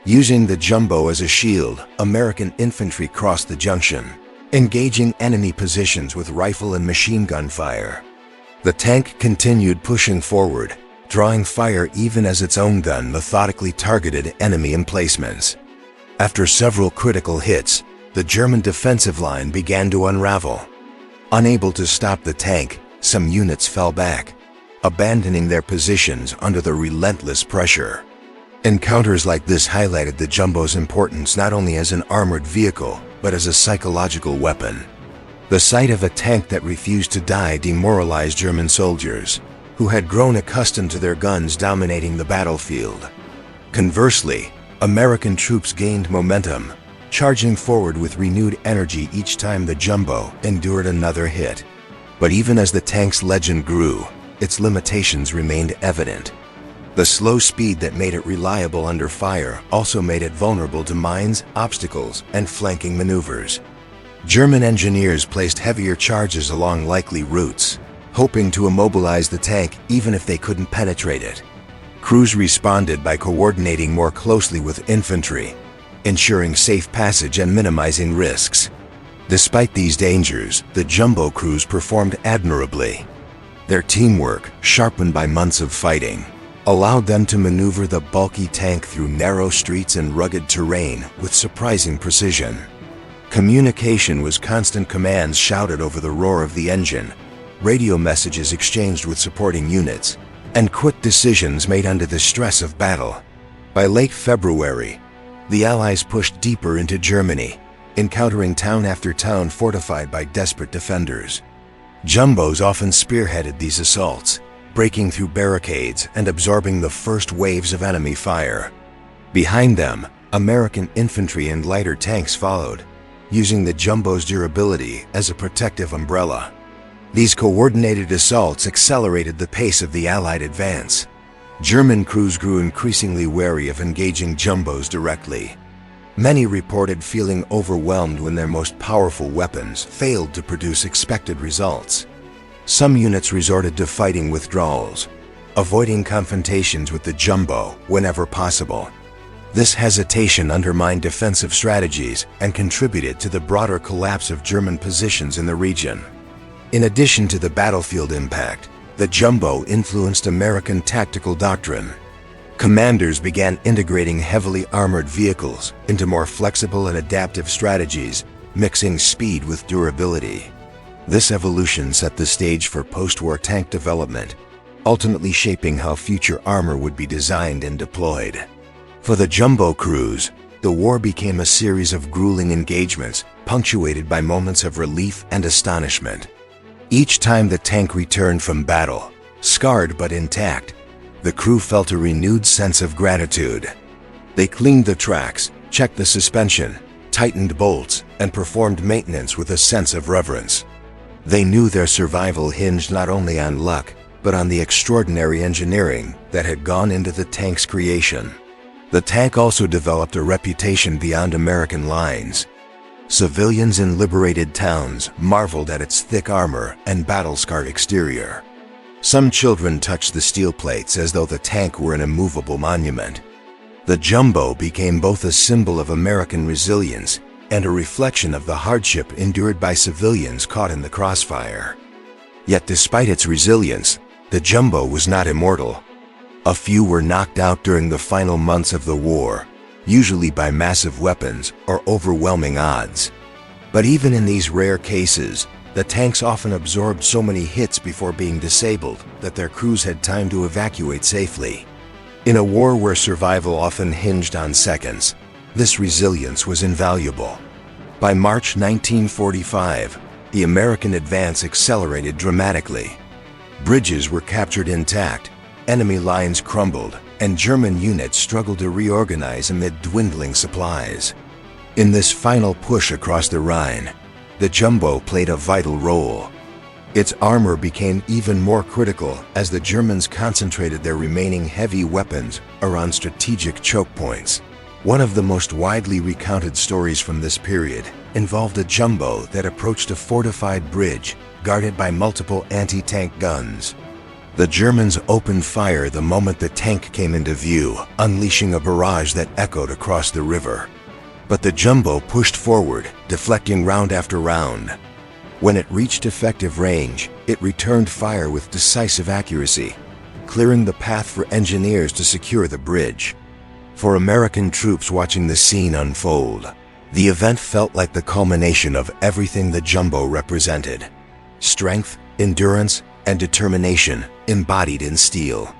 Using the Jumbo as a shield, American infantry crossed the junction, engaging enemy positions with rifle and machine gun fire. The tank continued pushing forward, drawing fire even as its own gun methodically targeted enemy emplacements. After several critical hits, the German defensive line began to unravel. Unable to stop the tank, some units fell back, abandoning their positions under the relentless pressure. Encounters like this highlighted the Jumbo's importance not only as an armored vehicle, but as a psychological weapon. The sight of a tank that refused to die demoralized German soldiers, who had grown accustomed to their guns dominating the battlefield. Conversely, American troops gained momentum, charging forward with renewed energy each time the Jumbo endured another hit. But even as the tank's legend grew, its limitations remained evident. The slow speed that made it reliable under fire also made it vulnerable to mines, obstacles, and flanking maneuvers. German engineers placed heavier charges along likely routes, hoping to immobilize the tank even if they couldn't penetrate it. Crews responded by coordinating more closely with infantry, ensuring safe passage and minimizing risks. Despite these dangers, the Jumbo crews performed admirably. Their teamwork, sharpened by months of fighting, allowed them to maneuver the bulky tank through narrow streets and rugged terrain with surprising precision. Communication was constant commands shouted over the roar of the engine, radio messages exchanged with supporting units, and quick decisions made under the stress of battle. By late February, the Allies pushed deeper into Germany, encountering town after town fortified by desperate defenders. Jumbos often spearheaded these assaults, breaking through barricades and absorbing the first waves of enemy fire. Behind them, American infantry and lighter tanks followed, using the Jumbo's durability as a protective umbrella. These coordinated assaults accelerated the pace of the Allied advance. German crews grew increasingly wary of engaging Jumbos directly. Many reported feeling overwhelmed when their most powerful weapons failed to produce expected results. Some units resorted to fighting withdrawals, avoiding confrontations with the Jumbo whenever possible. This hesitation undermined defensive strategies and contributed to the broader collapse of German positions in the region. In addition to the battlefield impact, the Jumbo influenced American tactical doctrine. Commanders began integrating heavily armored vehicles into more flexible and adaptive strategies, mixing speed with durability. This evolution set the stage for post-war tank development, ultimately shaping how future armor would be designed and deployed. For the Jumbo crews, the war became a series of grueling engagements, punctuated by moments of relief and astonishment. Each time the tank returned from battle, scarred but intact, the crew felt a renewed sense of gratitude. They cleaned the tracks, checked the suspension, tightened bolts, and performed maintenance with a sense of reverence. They knew their survival hinged not only on luck, but on the extraordinary engineering that had gone into the tank's creation. The tank also developed a reputation beyond American lines. Civilians in liberated towns marveled at its thick armor and battle-scarred exterior. Some children touched the steel plates as though the tank were an immovable monument. The Jumbo became both a symbol of American resilience and a reflection of the hardship endured by civilians caught in the crossfire. Yet despite its resilience, the Jumbo was not immortal. A few were knocked out during the final months of the war, usually by massive weapons or overwhelming odds. But even in these rare cases, the tanks often absorbed so many hits before being disabled that their crews had time to evacuate safely. In a war where survival often hinged on seconds, this resilience was invaluable. By March 1945, the American advance accelerated dramatically. Bridges were captured intact, enemy lines crumbled, and German units struggled to reorganize amid dwindling supplies. In this final push across the Rhine, the Jumbo played a vital role. Its armor became even more critical as the Germans concentrated their remaining heavy weapons around strategic choke points. One of the most widely recounted stories from this period involved a Jumbo that approached a fortified bridge guarded by multiple anti-tank guns. The Germans opened fire the moment the tank came into view, unleashing a barrage that echoed across the river. But the Jumbo pushed forward, deflecting round after round. When it reached effective range, it returned fire with decisive accuracy, clearing the path for engineers to secure the bridge. For American troops watching the scene unfold, the event felt like the culmination of everything the Jumbo represented: strength, endurance, and determination embodied in steel.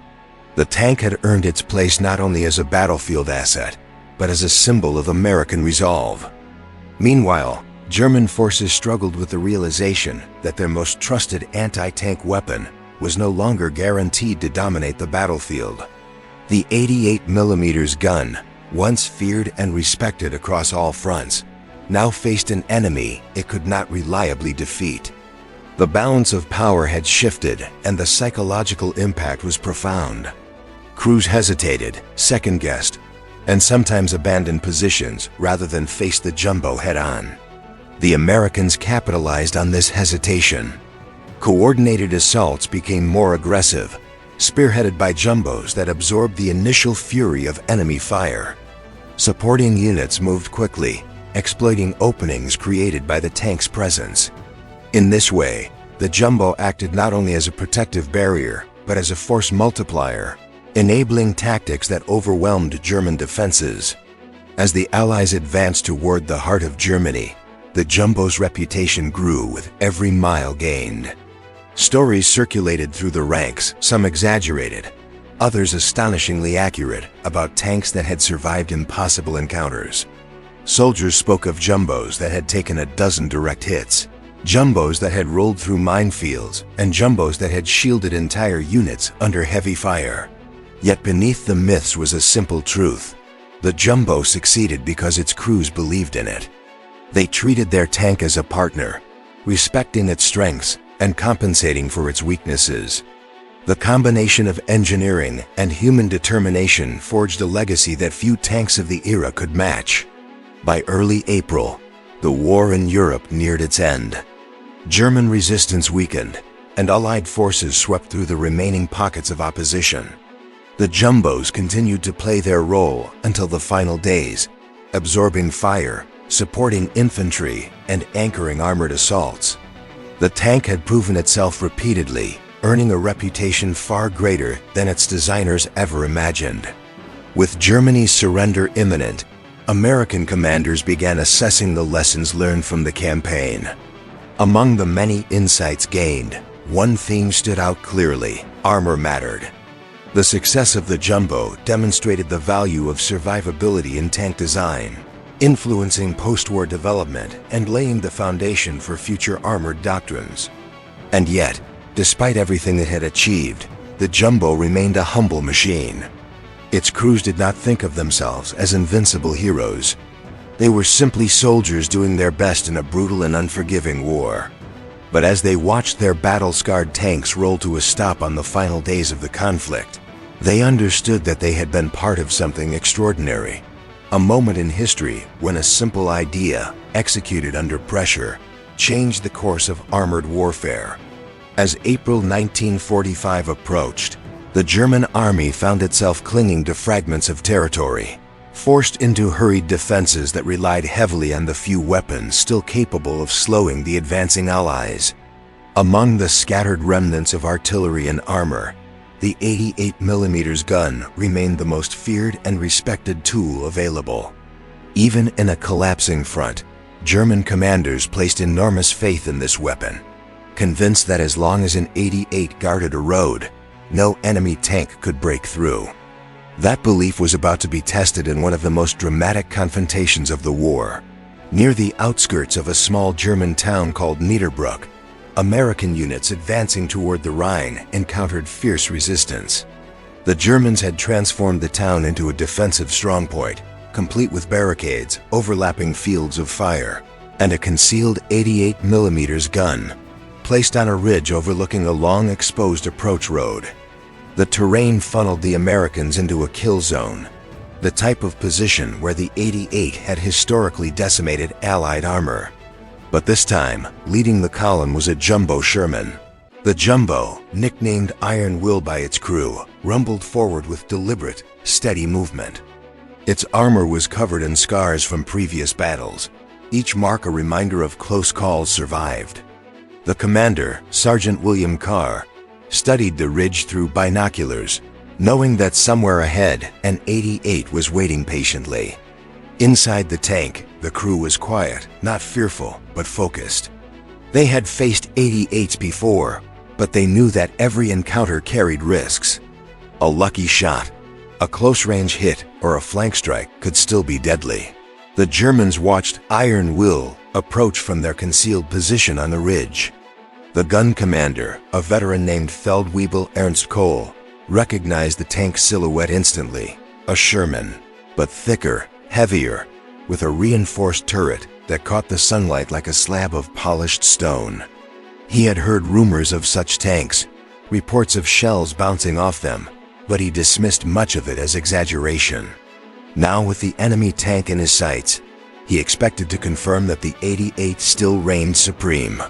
The tank had earned its place not only as a battlefield asset, but as a symbol of American resolve. Meanwhile, German forces struggled with the realization that their most trusted anti-tank weapon was no longer guaranteed to dominate the battlefield. The 88mm gun, once feared and respected across all fronts, now faced an enemy it could not reliably defeat. The balance of power had shifted, and the psychological impact was profound. Crews hesitated, second-guessed, and sometimes abandoned positions rather than face the jumbo head-on. The Americans capitalized on this hesitation. Coordinated assaults became more aggressive, spearheaded by jumbos that absorbed the initial fury of enemy fire. Supporting units moved quickly, exploiting openings created by the tank's presence. In this way, the jumbo acted not only as a protective barrier, but as a force multiplier, enabling tactics that overwhelmed German defenses. As the Allies advanced toward the heart of Germany, the jumbo's reputation grew with every mile gained. Stories circulated through the ranks, some exaggerated, others astonishingly accurate, about tanks that had survived impossible encounters. Soldiers spoke of jumbos that had taken a dozen direct hits, jumbos that had rolled through minefields, and jumbos that had shielded entire units under heavy fire. Yet beneath the myths was a simple truth. The jumbo succeeded because its crews believed in it. They treated their tank as a partner, respecting its strengths and compensating for its weaknesses. The combination of engineering and human determination forged a legacy that few tanks of the era could match. By early April, the war in Europe neared its end. German resistance weakened, and Allied forces swept through the remaining pockets of opposition. The jumbos continued to play their role until the final days, absorbing fire, supporting infantry, and anchoring armored assaults. The tank had proven itself repeatedly, earning a reputation far greater than its designers ever imagined. With Germany's surrender imminent, American commanders began assessing the lessons learned from the campaign. Among the many insights gained, one theme stood out clearly: armor mattered. The success of the jumbo demonstrated the value of survivability in tank design, influencing post-war development and laying the foundation for future armored doctrines. And yet, despite everything it had achieved, the jumbo remained a humble machine. Its crews did not think of themselves as invincible heroes. They were simply soldiers doing their best in a brutal and unforgiving war. But as they watched their battle-scarred tanks roll to a stop on the final days of the conflict, they understood that they had been part of something extraordinary. A moment in history when a simple idea, executed under pressure, changed the course of armored warfare. As April 1945 approached, the German army found itself clinging to fragments of territory, forced into hurried defenses that relied heavily on the few weapons still capable of slowing the advancing Allies. Among the scattered remnants of artillery and armor, the 88mm gun remained the most feared and respected tool available. Even in a collapsing front, German commanders placed enormous faith in this weapon, convinced that as long as an 88 guarded a road, no enemy tank could break through. That belief was about to be tested in one of the most dramatic confrontations of the war. Near the outskirts of a small German town called Niederbruck, American units advancing toward the Rhine encountered fierce resistance. The Germans had transformed the town into a defensive strongpoint, complete with barricades, overlapping fields of fire, and a concealed 88mm gun, placed on a ridge overlooking a long exposed approach road. The terrain funneled the Americans into a kill zone, the type of position where the 88 had historically decimated Allied armor. But this time, leading the column was a jumbo Sherman. The jumbo, nicknamed Iron Will by its crew, rumbled forward with deliberate, steady movement. Its armor was covered in scars from previous battles, each mark a reminder of close calls survived. The commander, Sergeant William Carr, studied the ridge through binoculars, knowing that somewhere ahead, an 88 was waiting patiently. Inside the tank, the crew was quiet, not fearful, but focused. They had faced 88s before, But they knew that every encounter carried risks. A lucky shot, a close-range hit, or a flank strike could still be deadly. The Germans watched Iron Will approach from their concealed position on the ridge. The gun commander, a veteran named Feldwebel Ernst Kohl, recognized the tank's silhouette instantly. A Sherman, but thicker, heavier, with a reinforced turret that caught the sunlight like a slab of polished stone. He had heard rumors of such tanks, reports of shells bouncing off them, but he dismissed much of it as exaggeration. Now, with the enemy tank in his sights, he expected to confirm that the 88 still reigned supreme.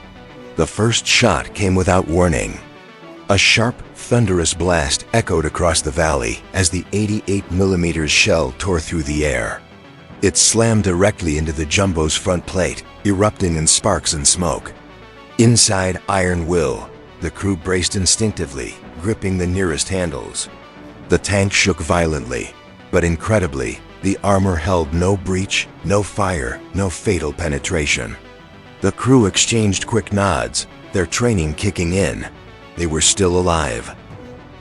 The first shot came without warning. A sharp, thunderous blast echoed across the valley as the 88mm shell tore through the air. It slammed directly into the Jumbo's front plate, erupting in sparks and smoke. Inside Iron Will, the crew braced instinctively, gripping the nearest handles. The tank shook violently, but incredibly, the armor held no breach, no fire, no fatal penetration. The crew exchanged quick nods, their training kicking in. They were still alive.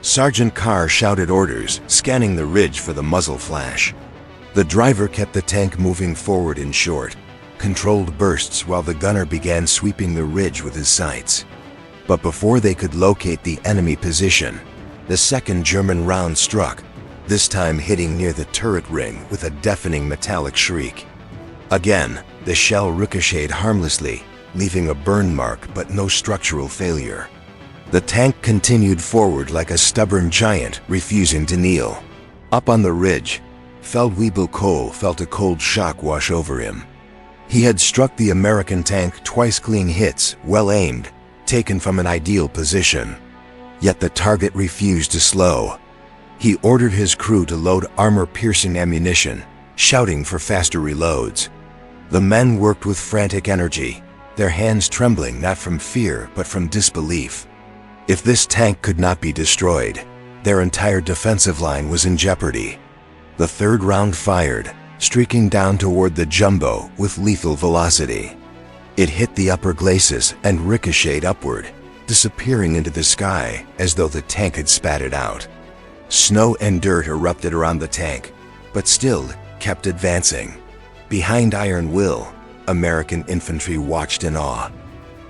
Sergeant Carr shouted orders, scanning the ridge for the muzzle flash. The driver kept the tank moving forward in short, controlled bursts while the gunner began sweeping the ridge with his sights. But before they could locate the enemy position, the second German round struck, this time hitting near the turret ring with a deafening metallic shriek. Again, the shell ricocheted harmlessly, leaving a burn mark but no structural failure. The tank continued forward like a stubborn giant refusing to kneel. Up on the ridge, Feldwebel Kohl felt a cold shock wash over him. He had struck the American tank twice, clean hits, well aimed, taken from an ideal position. Yet the target refused to slow. He ordered his crew to load armor-piercing ammunition, shouting for faster reloads. The men worked with frantic energy, their hands trembling not from fear but from disbelief. If this tank could not be destroyed, their entire defensive line was in jeopardy. The third round fired, streaking down toward the Jumbo with lethal velocity. It hit the upper glacis and ricocheted upward, disappearing into the sky as though the tank had spat it out. Snow and dirt erupted around the tank, but still kept advancing. Behind Iron Will, American infantry watched in awe.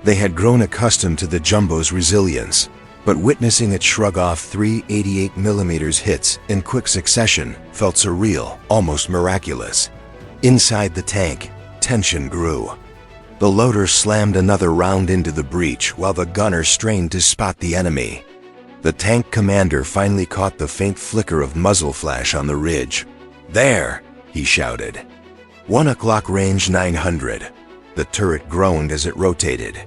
They had grown accustomed to the Jumbo's resilience, but witnessing it shrug off 3 88mm hits in quick succession felt surreal, almost miraculous. Inside the tank, tension grew. The loader slammed another round into the breach while the gunner strained to spot the enemy. The tank commander finally caught the faint flicker of muzzle flash on the ridge. "There!" he shouted. 1 o'clock range 900. The turret groaned as it rotated.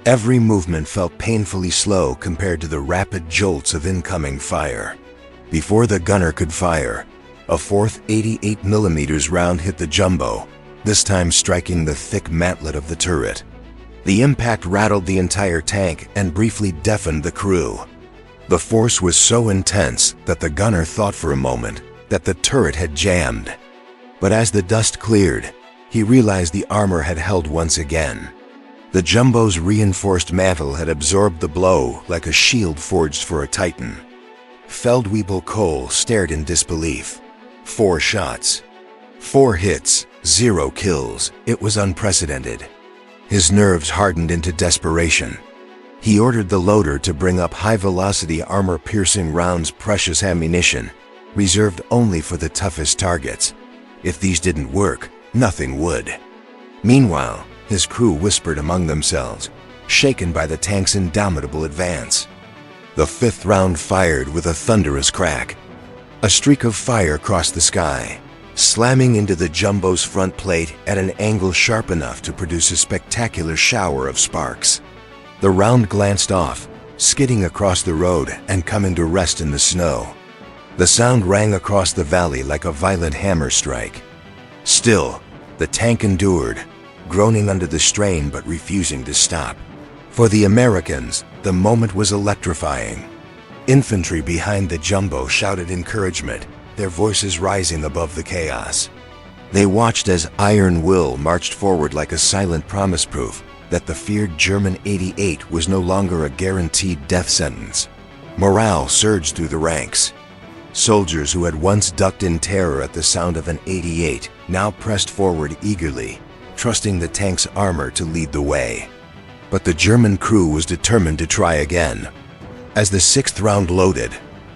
Every movement felt painfully slow compared to the rapid jolts of incoming fire. Before the gunner could fire, a fourth 88mm round hit the Jumbo, this time striking the thick mantlet of the turret. The impact rattled the entire tank and briefly deafened the crew. The force was so intense that the gunner thought for a moment that the turret had jammed. But as the dust cleared, he realized the armor had held once again. The Jumbo's reinforced mantle had absorbed the blow like a shield forged for a titan. Feldwebel Kohl stared in disbelief. 4 shots. 4 hits, 0 kills. It was unprecedented. His nerves hardened into desperation. He ordered the loader to bring up high-velocity armor-piercing rounds, precious ammunition, reserved only for the toughest targets. If these didn't work, nothing would. Meanwhile, his crew whispered among themselves, shaken by the tank's indomitable advance. The 5th round fired with a thunderous crack. A streak of fire crossed the sky, slamming into the Jumbo's front plate at an angle sharp enough to produce a spectacular shower of sparks. The round glanced off, skidding across the road and coming to rest in the snow. The sound rang across the valley like a violent hammer strike. Still, the tank endured, groaning under the strain but refusing to stop. For the Americans, the moment was electrifying. Infantry behind the Jumbo shouted encouragement, their voices rising above the chaos. They watched as Iron Will marched forward like a silent promise proof, that the feared German 88 was no longer a guaranteed death sentence. Morale surged through the ranks. Soldiers who had once ducked in terror at the sound of an 88 now pressed forward eagerly, trusting the tank's armor to lead the way. But the German crew was determined to try again. As the sixth round loaded,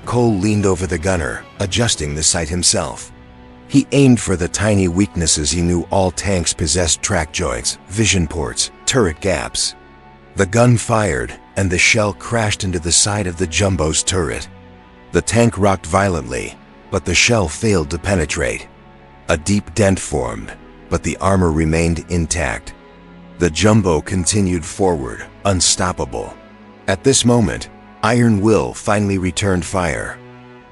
Cole leaned over the gunner, adjusting the sight himself. He aimed for the tiny weaknesses he knew all tanks possessed: track joints, vision ports, turret gaps. The gun fired, and the shell crashed into the side of the Jumbo's turret. The tank rocked violently, but the shell failed to penetrate. A deep dent formed, but the armor remained intact. The Jumbo continued forward, unstoppable. At this moment, Iron Will finally returned fire.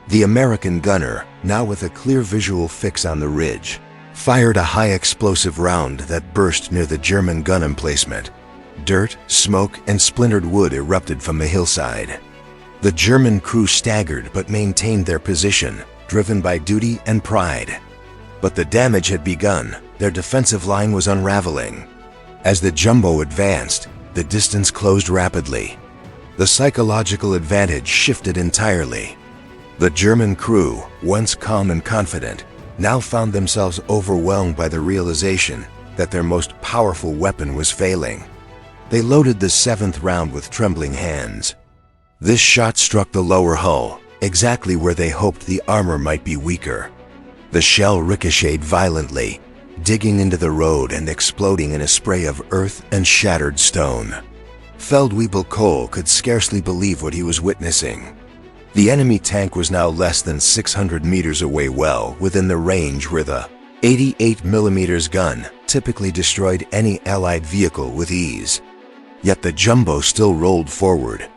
The American gunner, now with a clear visual fix on the ridge, fired a high-explosive round that burst near the German gun emplacement. Dirt, smoke, and splintered wood erupted from the hillside. The German crew staggered but maintained their position, driven by duty and pride. But the damage had begun. Their defensive line was unraveling. As the Jumbo advanced, the distance closed rapidly. The psychological advantage shifted entirely. The German crew, once calm and confident, now found themselves overwhelmed by the realization that their most powerful weapon was failing. They loaded the seventh round with trembling hands. This shot struck the lower hull, exactly where they hoped the armor might be weaker. The shell ricocheted violently, digging into the road and exploding in a spray of earth and shattered stone. Feldwebel Cole could scarcely believe what he was witnessing. The enemy tank was now less than 600 meters away, well within the range where the 88mm gun typically destroyed any Allied vehicle with ease. Yet the Jumbo still rolled forward,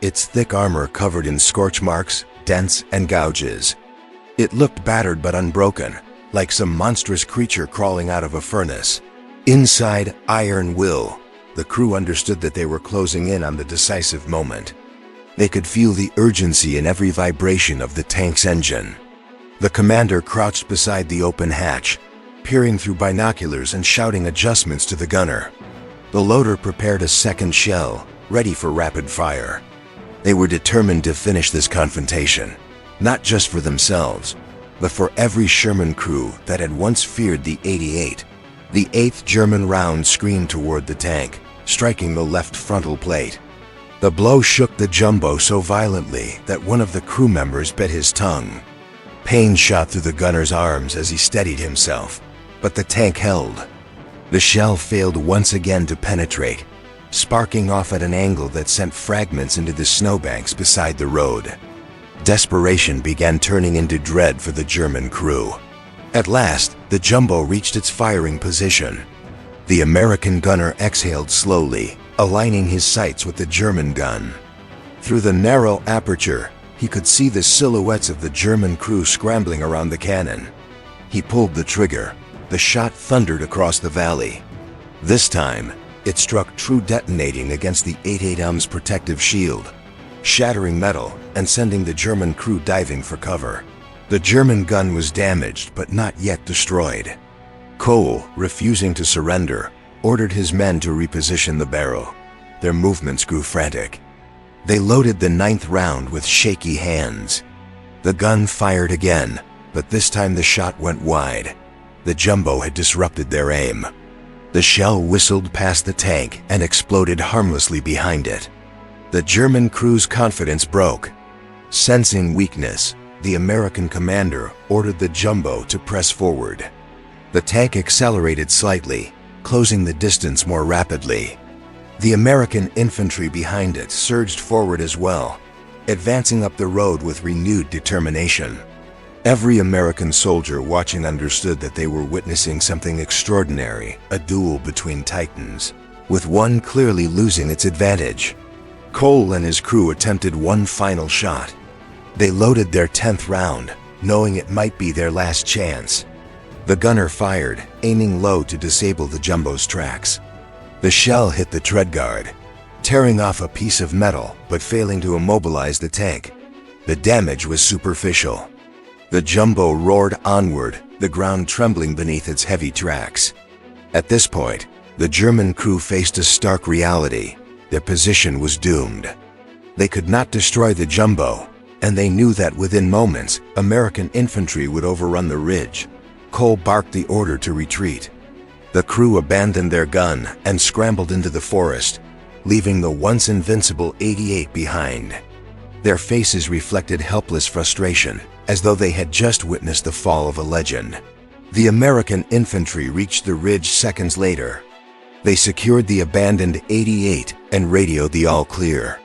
its thick armor covered in scorch marks, dents, and gouges. It looked battered but unbroken, like some monstrous creature crawling out of a furnace. Inside Iron Will, the crew understood that they were closing in on the decisive moment. They could feel the urgency in every vibration of the tank's engine. The commander crouched beside the open hatch, peering through binoculars and shouting adjustments to the gunner. The loader prepared a second shell, ready for rapid fire. They were determined to finish this confrontation, not just for themselves, but for every Sherman crew that had once feared the 88. The 8th German round screamed toward the tank, striking the left frontal plate. The blow shook the Jumbo so violently that one of the crew members bit his tongue. Pain shot through the gunner's arms as he steadied himself, but the tank held. The shell failed once again to penetrate, sparking off at an angle that sent fragments into the snowbanks beside the road. Desperation began turning into dread for the German crew. At last, the Jumbo reached its firing position. The American gunner exhaled slowly, aligning his sights with the German gun. Through the narrow aperture, he could see the silhouettes of the German crew scrambling around the cannon. He pulled the trigger. The shot thundered across the valley. This time, it struck true, detonating against the 88M's protective shield, shattering metal and sending the German crew diving for cover. The German gun was damaged but not yet destroyed. Cole, refusing to surrender, ordered his men to reposition the barrel. Their movements grew frantic. They loaded the 9th round with shaky hands. The gun fired again, but this time the shot went wide. The Jumbo had disrupted their aim. The shell whistled past the tank and exploded harmlessly behind it. The German crew's confidence broke. Sensing weakness, the American commander ordered the Jumbo to press forward. The tank accelerated slightly, closing the distance more rapidly. The American infantry behind it surged forward as well, advancing up the road with renewed determination. Every American soldier watching understood that they were witnessing something extraordinary, a duel between titans, with one clearly losing its advantage. Cole and his crew attempted one final shot. They loaded their 10th round, knowing it might be their last chance. The gunner fired, aiming low to disable the Jumbo's tracks. The shell hit the tread guard, tearing off a piece of metal but failing to immobilize the tank. The damage was superficial. The Jumbo roared onward, the ground trembling beneath its heavy tracks. At this point, The German crew faced a stark reality. Their position was doomed. They could not destroy the Jumbo, and they knew that within moments, American infantry would overrun the ridge. Cole barked the order to retreat. The crew abandoned their gun and scrambled into the forest, leaving the once invincible 88 behind. Their faces reflected helpless frustration, as though they had just witnessed the fall of a legend. The American infantry reached the ridge seconds later. They secured the abandoned 88 and radioed the all clear.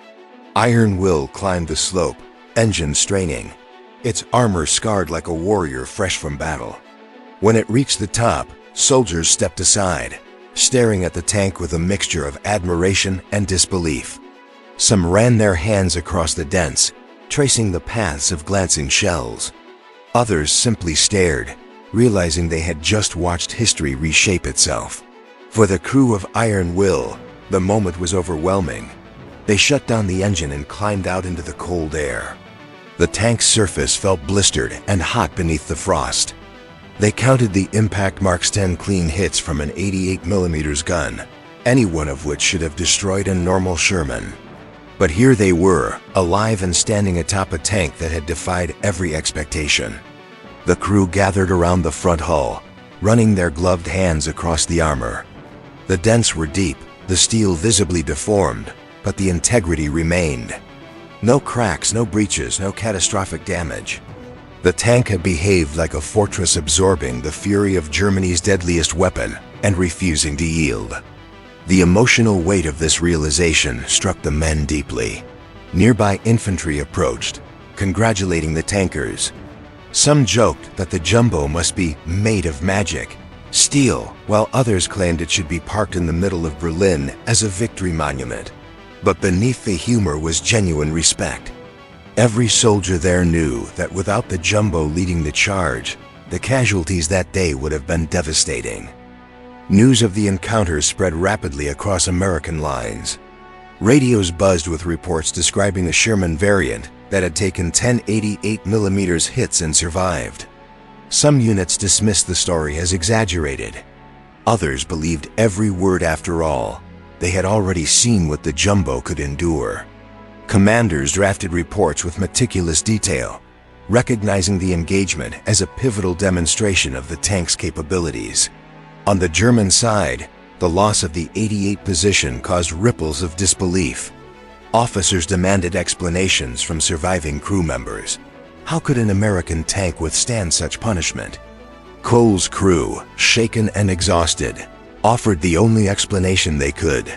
Iron Will climbed the slope, engine straining, its armor scarred like a warrior fresh from battle. When it reached the top, soldiers stepped aside, staring at the tank with a mixture of admiration and disbelief. Some ran their hands across the dents, tracing the paths of glancing shells. Others simply stared, realizing they had just watched history reshape itself. For the crew of Iron Will, the moment was overwhelming. They shut down the engine and climbed out into the cold air. The tank's surface felt blistered and hot beneath the frost. They counted the impact marks 10 clean hits from an 88mm gun, any one of which should have destroyed a normal Sherman. But here they were, alive and standing atop a tank that had defied every expectation. The crew gathered around the front hull, running their gloved hands across the armor. The dents were deep, the steel visibly deformed, but the integrity remained. No cracks, no breaches, no catastrophic damage. The tank had behaved like a fortress, absorbing the fury of Germany's deadliest weapon and refusing to yield. The emotional weight of this realization struck the men deeply. Nearby infantry approached, congratulating the tankers. Some joked that the Jumbo must be made of magic, steel, while others claimed it should be parked in the middle of Berlin as a victory monument. But beneath the humor was genuine respect. Every soldier there knew that without the Jumbo leading the charge, the casualties that day would have been devastating. News of the encounter spread rapidly across American lines. Radios buzzed with reports describing the Sherman variant that had taken 10 88mm hits and survived. Some units dismissed the story as exaggerated. Others believed every word. After all, they had already seen what the Jumbo could endure. Commanders drafted reports with meticulous detail, recognizing the engagement as a pivotal demonstration of the tank's capabilities. On the German side, the loss of the 88 position caused ripples of disbelief. Officers demanded explanations from surviving crew members. How could an American tank withstand such punishment? Cole's crew, shaken and exhausted, offered the only explanation they could.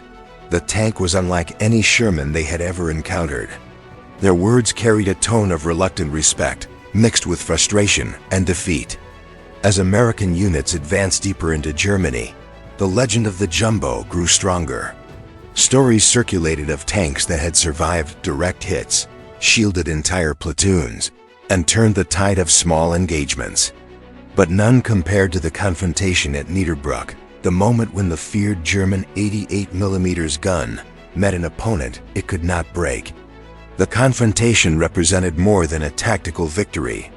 The tank was unlike any Sherman they had ever encountered. Their words carried a tone of reluctant respect, mixed with frustration and defeat. As American units advanced deeper into Germany, the legend of the Jumbo grew stronger. Stories circulated of tanks that had survived direct hits, shielded entire platoons, and turned the tide of small engagements. But none compared to the confrontation at Niederbruck, the moment when the feared German 88mm gun met an opponent it could not break. The confrontation represented more than a tactical victory.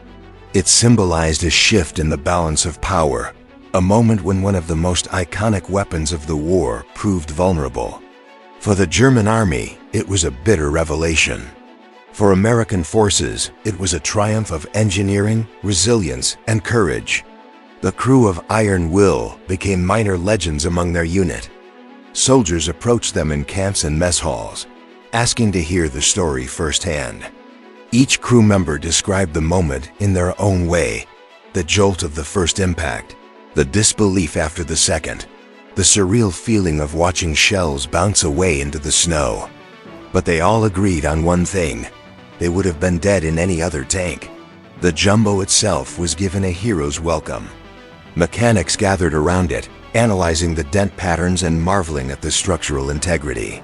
It symbolized a shift in the balance of power, a moment when one of the most iconic weapons of the war proved vulnerable. For the German army, it was a bitter revelation. For American forces, it was a triumph of engineering, resilience, and courage. The crew of Iron Will became minor legends among their unit. Soldiers approached them in camps and mess halls, asking to hear the story firsthand. Each crew member described the moment in their own way: the jolt of the first impact, the disbelief after the second, the surreal feeling of watching shells bounce away into the snow. But they all agreed on one thing: they would have been dead in any other tank. The Jumbo itself was given a hero's welcome. Mechanics gathered around it, analyzing the dent patterns and marveling at the structural integrity.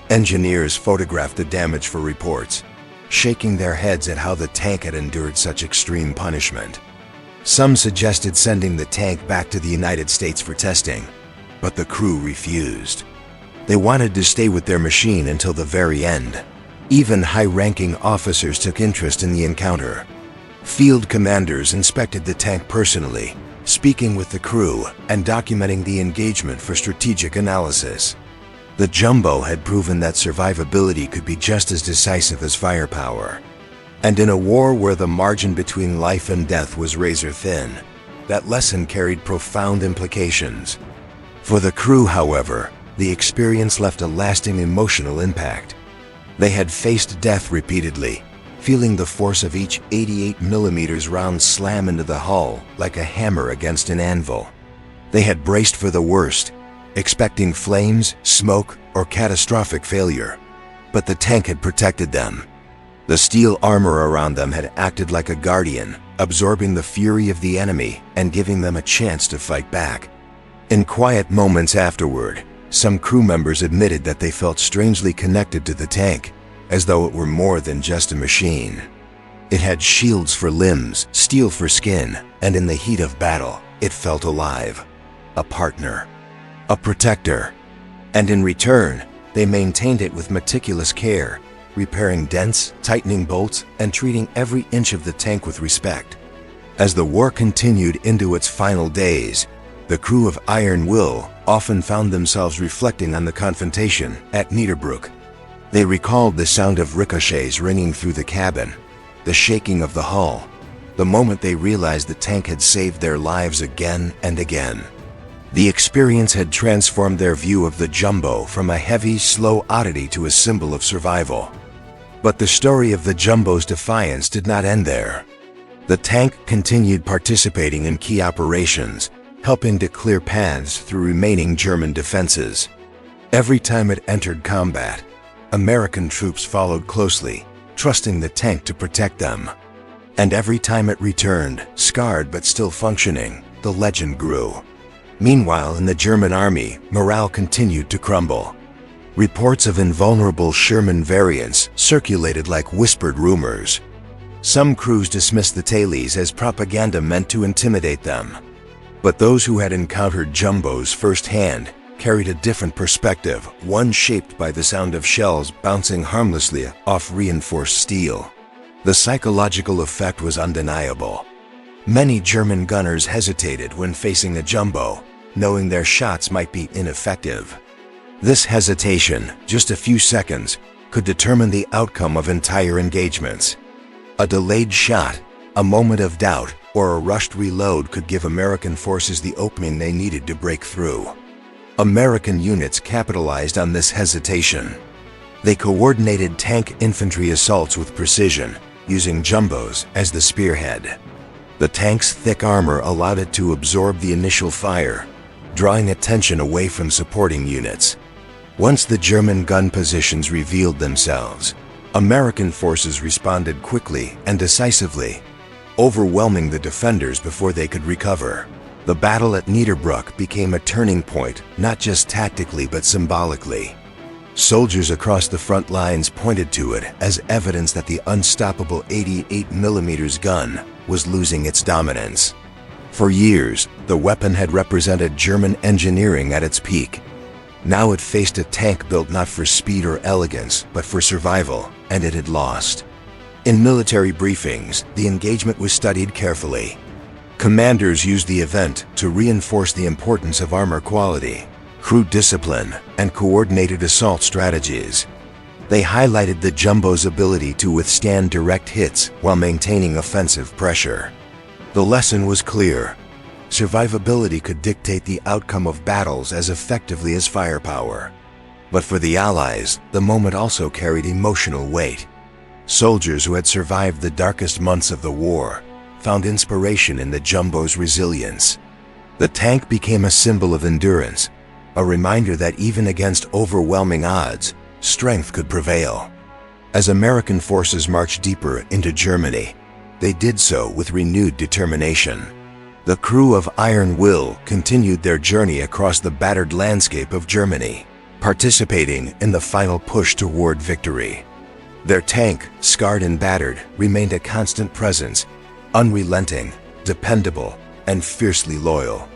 Engineers photographed the damage for reports, shaking their heads at how the tank had endured such extreme punishment. Some suggested sending the tank back to the United States for testing, but the crew refused. They wanted to stay with their machine until the very end. Even high-ranking officers took interest in the encounter. Field commanders inspected the tank personally, speaking with the crew and documenting the engagement for strategic analysis. The Jumbo had proven that survivability could be just as decisive as firepower. And in a war where the margin between life and death was razor thin, that lesson carried profound implications. For the crew, however, the experience left a lasting emotional impact. They had faced death repeatedly, feeling the force of each 88mm round slam into the hull like a hammer against an anvil. They had braced for the worst, expecting flames, smoke, or catastrophic failure. But the tank had protected them. The steel armor around them had acted like a guardian, absorbing the fury of the enemy and giving them a chance to fight back. In quiet moments afterward, some crew members admitted that they felt strangely connected to the tank, as though it were more than just a machine. It had shields for limbs, steel for skin, and in the heat of battle, it felt alive. A partner. A protector. And in return, they maintained it with meticulous care, repairing dents, tightening bolts, and treating every inch of the tank with respect. As the war continued into its final days, the crew of Iron Will often found themselves reflecting on the confrontation at Niederbrook. They recalled the sound of ricochets ringing through the cabin, the shaking of the hull, the moment they realized the tank had saved their lives again and again. The experience had transformed their view of the Jumbo from a heavy, slow oddity to a symbol of survival. But the story of the Jumbo's defiance did not end there. The tank continued participating in key operations, helping to clear paths through remaining German defenses. Every time it entered combat, American troops followed closely, trusting the tank to protect them. And every time it returned, scarred but still functioning, the legend grew. Meanwhile, in the German army, morale continued to crumble. Reports of invulnerable Sherman variants circulated like whispered rumors. Some crews dismissed the tailies as propaganda meant to intimidate them. But those who had encountered Jumbos firsthand carried a different perspective, one shaped by the sound of shells bouncing harmlessly off reinforced steel. The psychological effect was undeniable. Many German gunners hesitated when facing a Jumbo, knowing their shots might be ineffective. This hesitation, just a few seconds, could determine the outcome of entire engagements. A delayed shot, a moment of doubt, or a rushed reload could give American forces the opening they needed to break through. American units capitalized on this hesitation. They coordinated tank infantry assaults with precision, using Jumbos as the spearhead. The tank's thick armor allowed it to absorb the initial fire, drawing attention away from supporting units. Once the German gun positions revealed themselves, American forces responded quickly and decisively, overwhelming the defenders before they could recover. The battle at Niederbrook became a turning point, not just tactically but symbolically. Soldiers across the front lines pointed to it as evidence that the unstoppable 88mm gun was losing its dominance. For years, the weapon had represented German engineering at its peak. Now it faced a tank built not for speed or elegance, but for survival, and it had lost. In military briefings, the engagement was studied carefully. Commanders used the event to reinforce the importance of armor quality, crew discipline, and coordinated assault strategies. They highlighted the Jumbo's ability to withstand direct hits while maintaining offensive pressure. The lesson was clear. Survivability could dictate the outcome of battles as effectively as firepower. But for the Allies, the moment also carried emotional weight. Soldiers who had survived the darkest months of the war found inspiration in the Jumbo's resilience. The tank became a symbol of endurance, a reminder that even against overwhelming odds, strength could prevail. As American forces marched deeper into Germany, they did so with renewed determination. The crew of Iron Will continued their journey across the battered landscape of Germany, participating in the final push toward victory. Their tank, scarred and battered, remained a constant presence, unrelenting, dependable, and fiercely loyal.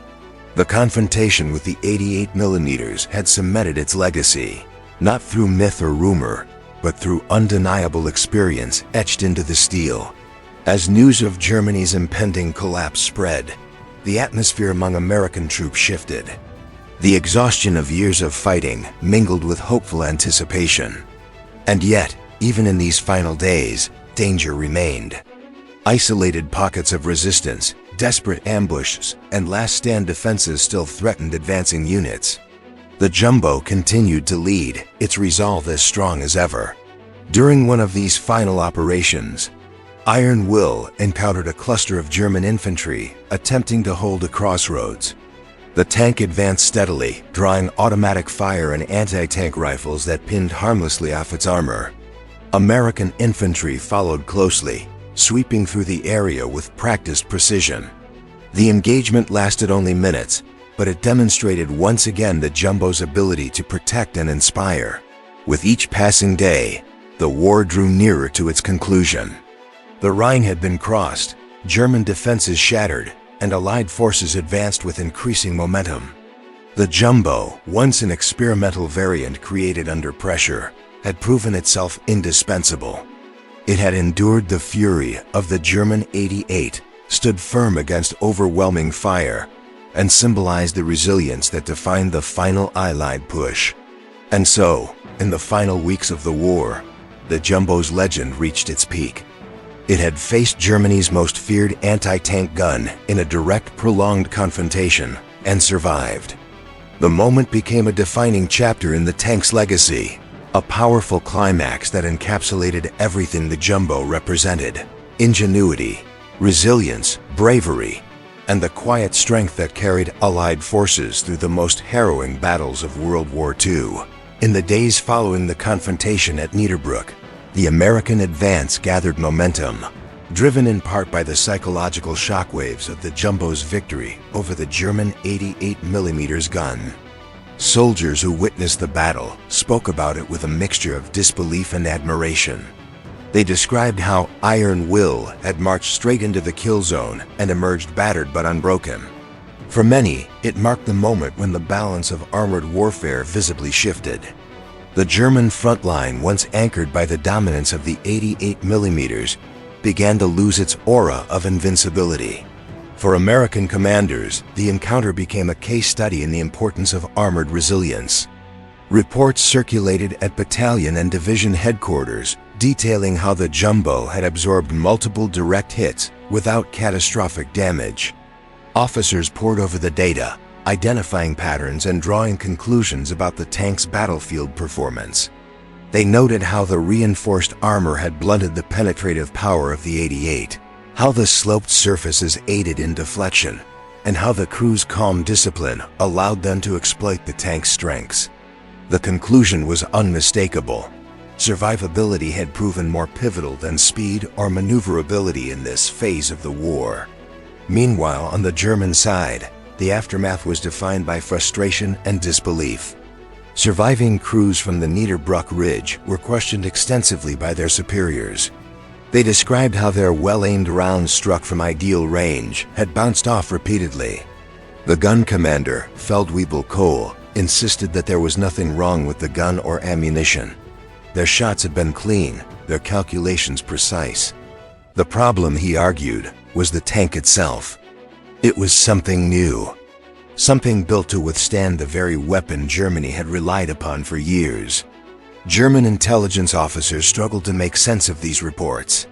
The confrontation with the 88mm had cemented its legacy, not through myth or rumor, but through undeniable experience etched into the steel. As news of Germany's impending collapse spread, the atmosphere among American troops shifted. The exhaustion of years of fighting mingled with hopeful anticipation. And yet, even in these final days, danger remained. Isolated pockets of resistance, desperate ambushes, and last-stand defenses still threatened advancing units. The Jumbo continued to lead, its resolve as strong as ever. During one of these final operations, Iron Will encountered a cluster of German infantry attempting to hold a crossroads. The tank advanced steadily, drawing automatic fire and anti-tank rifles that pinned harmlessly off its armor. American infantry followed closely, sweeping through the area with practiced precision. The engagement lasted only minutes, but it demonstrated once again the Jumbo's ability to protect and inspire. With each passing day, the war drew nearer to its conclusion. The Rhine had been crossed, German defenses shattered, and Allied forces advanced with increasing momentum. The Jumbo, once an experimental variant created under pressure, had proven itself indispensable. It had endured the fury of the German 88, stood firm against overwhelming fire, and symbolized the resilience that defined the final Allied push. And so, in the final weeks of the war, the Jumbo's legend reached its peak. It had faced Germany's most feared anti-tank gun in a direct, prolonged confrontation, and survived. The moment became a defining chapter in the tank's legacy, a powerful climax that encapsulated everything the Jumbo represented: ingenuity, resilience, bravery, and the quiet strength that carried Allied forces through the most harrowing battles of World War II. In the days following the confrontation at Niederbrück, the American advance gathered momentum, driven in part by the psychological shockwaves of the Jumbo's victory over the German 88mm gun. Soldiers who witnessed the battle spoke about it with a mixture of disbelief and admiration. They described how Iron Will had marched straight into the kill zone and emerged battered but unbroken. For many, it marked the moment when the balance of armored warfare visibly shifted. The German front line, once anchored by the dominance of the 88mm, began to lose its aura of invincibility. For American commanders, the encounter became a case study in the importance of armored resilience. Reports circulated at battalion and division headquarters detailing how the Jumbo had absorbed multiple direct hits without catastrophic damage. Officers pored over the data, identifying patterns and drawing conclusions about the tank's battlefield performance. They noted how the reinforced armor had blunted the penetrative power of the 88, how the sloped surfaces aided in deflection, and how the crew's calm discipline allowed them to exploit the tank's strengths. The conclusion was unmistakable. Survivability had proven more pivotal than speed or maneuverability in this phase of the war. Meanwhile, on the German side, the aftermath was defined by frustration and disbelief. Surviving crews from the Niederbrück Ridge were questioned extensively by their superiors. They described how their well-aimed rounds struck from ideal range had bounced off repeatedly. The gun commander, Feldwebel Kohl, insisted that there was nothing wrong with the gun or ammunition. Their shots had been clean, their calculations precise. The problem, he argued, was the tank itself. It was something new, something built to withstand the very weapon Germany had relied upon for years. German intelligence officers struggled to make sense of these reports.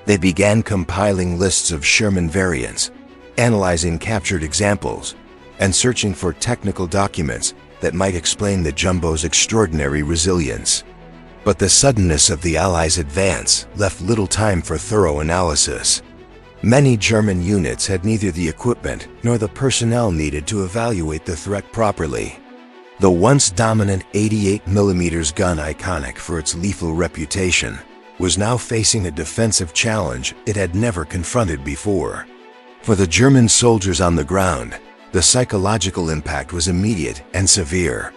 They began compiling lists of Sherman variants, analyzing captured examples, and searching for technical documents that might explain the Jumbo's extraordinary resilience. But the suddenness of the Allies' advance left little time for thorough analysis. Many German units had neither the equipment nor the personnel needed to evaluate the threat properly. The once dominant 88mm gun, iconic for its lethal reputation, was now facing a defensive challenge it had never confronted before. For the German soldiers on the ground, the psychological impact was immediate and severe.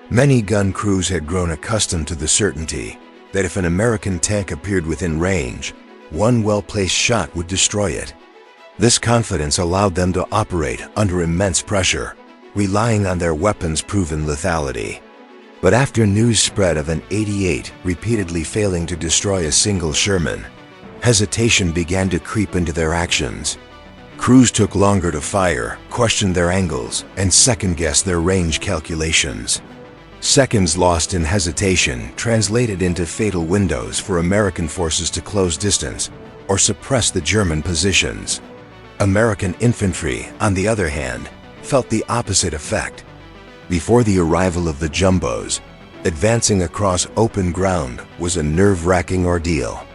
Many gun crews had grown accustomed to the certainty that if an American tank appeared within range, one well-placed shot would destroy it. This confidence allowed them to operate under immense pressure, relying on their weapons' proven lethality. But after news spread of an 88 repeatedly failing to destroy a single Sherman, hesitation began to creep into their actions. Crews took longer to fire, questioned their angles, and second-guessed their range calculations. Seconds lost in hesitation translated into fatal windows for American forces to close distance or suppress the German positions. American infantry, on the other hand, felt the opposite effect. Before the arrival of the Jumbos, advancing across open ground was a nerve-wracking ordeal.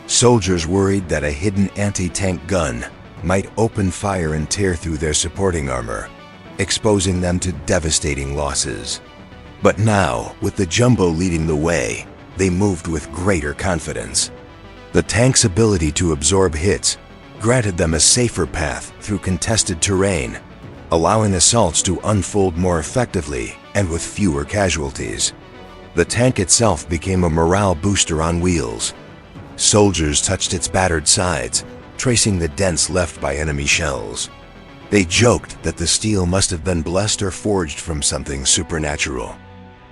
Soldiers worried that a hidden anti-tank gun might open fire and tear through their supporting armor, exposing them to devastating losses. But now, with the Jumbo leading the way, they moved with greater confidence. The tank's ability to absorb hits granted them a safer path through contested terrain, allowing assaults to unfold more effectively and with fewer casualties. The tank itself became a morale booster on wheels. Soldiers touched its battered sides, tracing the dents left by enemy shells. They joked that the steel must have been blessed or forged from something supernatural.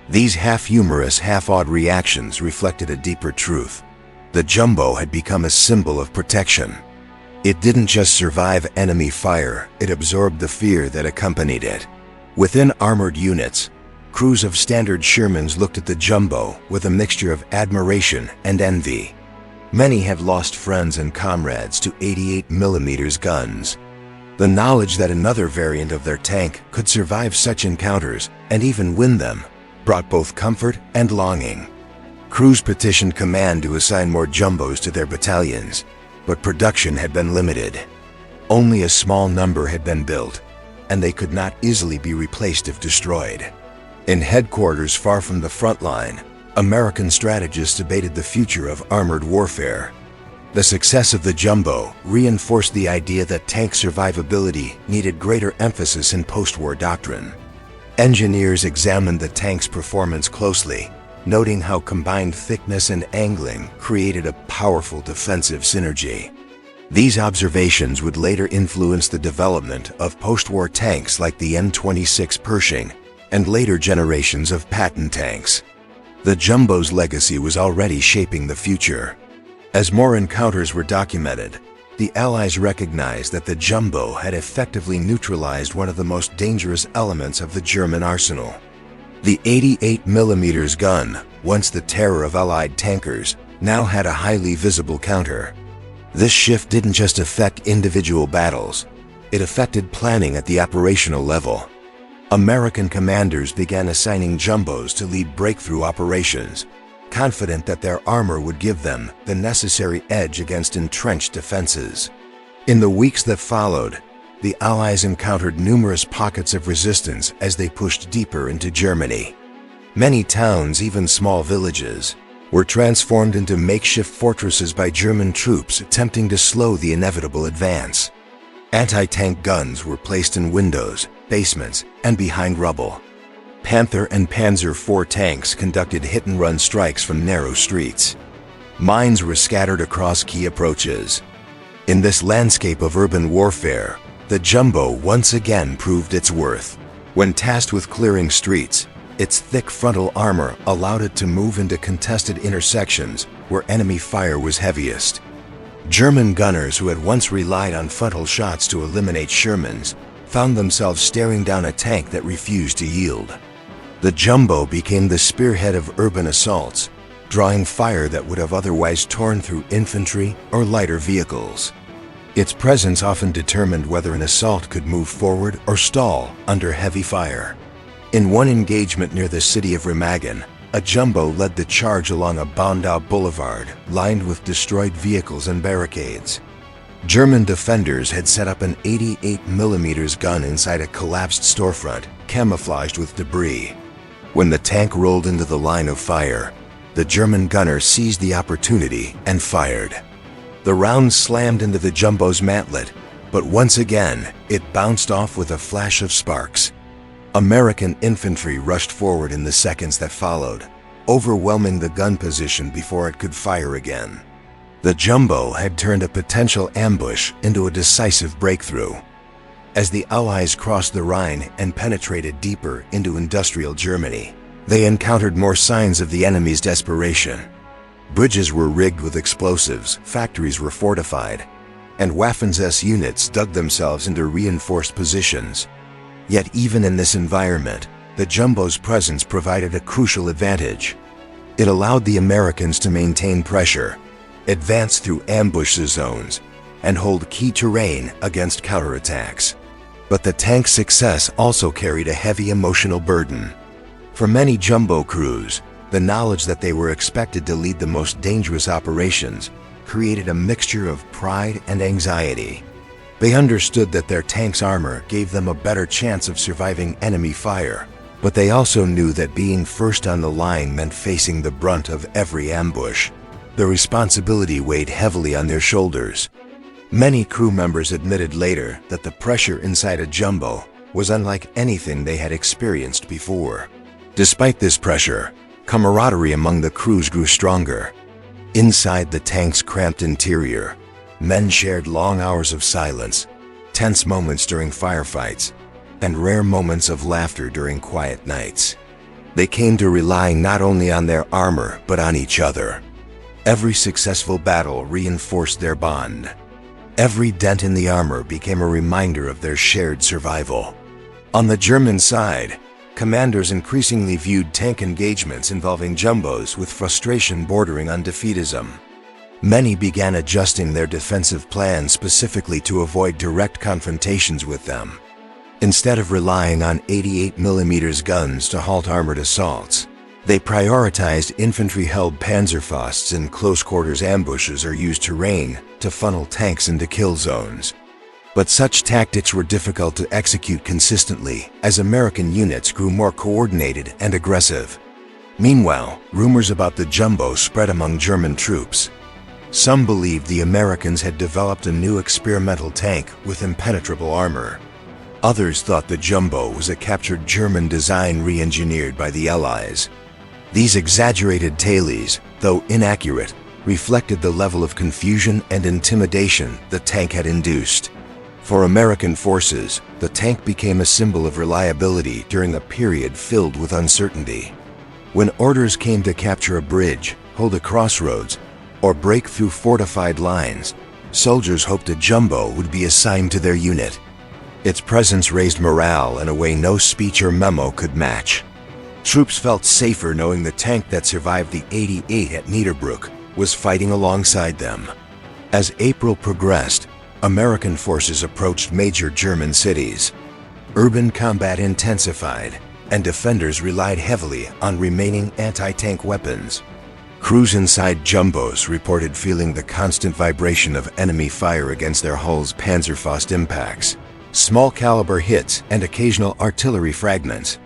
These half-humorous, half-awed reactions reflected a deeper truth. The Jumbo had become a symbol of protection. It didn't just survive enemy fire, it absorbed the fear that accompanied it. Within armored units, crews of standard Shermans looked at the Jumbo with a mixture of admiration and envy. Many had lost friends and comrades to 88mm guns. The knowledge that another variant of their tank could survive such encounters and even win them brought both comfort and longing. Crews petitioned command to assign more Jumbos to their battalions, but production had been limited. Only a small number had been built, and they could not easily be replaced if destroyed. In headquarters far from the front line, American strategists debated the future of armored warfare. The success of the Jumbo reinforced the idea that tank survivability needed greater emphasis in post-war doctrine. Engineers examined the tank's performance closely, noting how combined thickness and angling created a powerful defensive synergy. These observations would later influence the development of post-war tanks like the M26 Pershing and later generations of Patton tanks. The Jumbo's legacy was already shaping the future. As more encounters were documented, the Allies recognized that the Jumbo had effectively neutralized one of the most dangerous elements of the German arsenal. The 88mm gun, once the terror of Allied tankers, now had a highly visible counter. This shift didn't just affect individual battles, it affected planning at the operational level. American commanders began assigning Jumbos to lead breakthrough operations, confident that their armor would give them the necessary edge against entrenched defenses. In the weeks that followed, the Allies encountered numerous pockets of resistance as they pushed deeper into Germany. Many towns, even small villages, were transformed into makeshift fortresses by German troops attempting to slow the inevitable advance. Anti-tank guns were placed in windows, basements, and behind rubble. Panther and Panzer IV tanks conducted hit-and-run strikes from narrow streets. Mines were scattered across key approaches. In this landscape of urban warfare, the Jumbo once again proved its worth. When tasked with clearing streets, its thick frontal armor allowed it to move into contested intersections where enemy fire was heaviest. German gunners who had once relied on frontal shots to eliminate Shermans found themselves staring down a tank that refused to yield. The Jumbo became the spearhead of urban assaults, drawing fire that would have otherwise torn through infantry or lighter vehicles. Its presence often determined whether an assault could move forward or stall under heavy fire. In one engagement near the city of Remagen, a Jumbo led the charge along a bombed-out boulevard lined with destroyed vehicles and barricades. German defenders had set up an 88mm gun inside a collapsed storefront, camouflaged with debris. When the tank rolled into the line of fire, the German gunner seized the opportunity and fired. The round slammed into the Jumbo's mantlet, but once again, it bounced off with a flash of sparks. American infantry rushed forward in the seconds that followed, overwhelming the gun position before it could fire again. The Jumbo had turned a potential ambush into a decisive breakthrough. As the Allies crossed the Rhine and penetrated deeper into industrial Germany, they encountered more signs of the enemy's desperation. Bridges were rigged with explosives, factories were fortified, and Waffen-SS units dug themselves into reinforced positions. Yet even in this environment, the Jumbo's presence provided a crucial advantage. It allowed the Americans to maintain pressure, advance through ambush zones, and hold key terrain against counterattacks. But the tank's success also carried a heavy emotional burden. For many Jumbo crews, the knowledge that they were expected to lead the most dangerous operations created a mixture of pride and anxiety. They understood that their tank's armor gave them a better chance of surviving enemy fire, but they also knew that being first on the line meant facing the brunt of every ambush. The responsibility weighed heavily on their shoulders. Many crew members admitted later that the pressure inside a Jumbo was unlike anything they had experienced before. Despite this pressure, camaraderie among the crews grew stronger. Inside the tank's cramped interior, men shared long hours of silence, tense moments during firefights, and rare moments of laughter during quiet nights. They came to rely not only on their armor but on each other. Every successful battle reinforced their bond. Every dent in the armor became a reminder of their shared survival. On the German side, commanders increasingly viewed tank engagements involving Jumbos with frustration bordering on defeatism. Many began adjusting their defensive plans specifically to avoid direct confrontations with them. Instead of relying on 88mm guns to halt armored assaults, they prioritized infantry-held Panzerfausts in close-quarters ambushes or used terrain to funnel tanks into kill zones. But such tactics were difficult to execute consistently as American units grew more coordinated and aggressive. Meanwhile, rumors about the Jumbo spread among German troops. Some believed the Americans had developed a new experimental tank with impenetrable armor. Others thought the Jumbo was a captured German design re-engineered by the Allies. These exaggerated tales, though inaccurate, reflected the level of confusion and intimidation the tank had induced. For American forces, the tank became a symbol of reliability during a period filled with uncertainty. When orders came to capture a bridge, hold a crossroads, or break through fortified lines, soldiers hoped a Jumbo would be assigned to their unit. Its presence raised morale in a way no speech or memo could match. Troops felt safer knowing the tank that survived the 88 at Niederbruck was fighting alongside them. As April progressed, American forces approached major German cities. Urban combat intensified, and defenders relied heavily on remaining anti-tank weapons. Crews inside Jumbos reported feeling the constant vibration of enemy fire against their hulls' Panzerfaust impacts, small caliber hits, and occasional artillery fragments.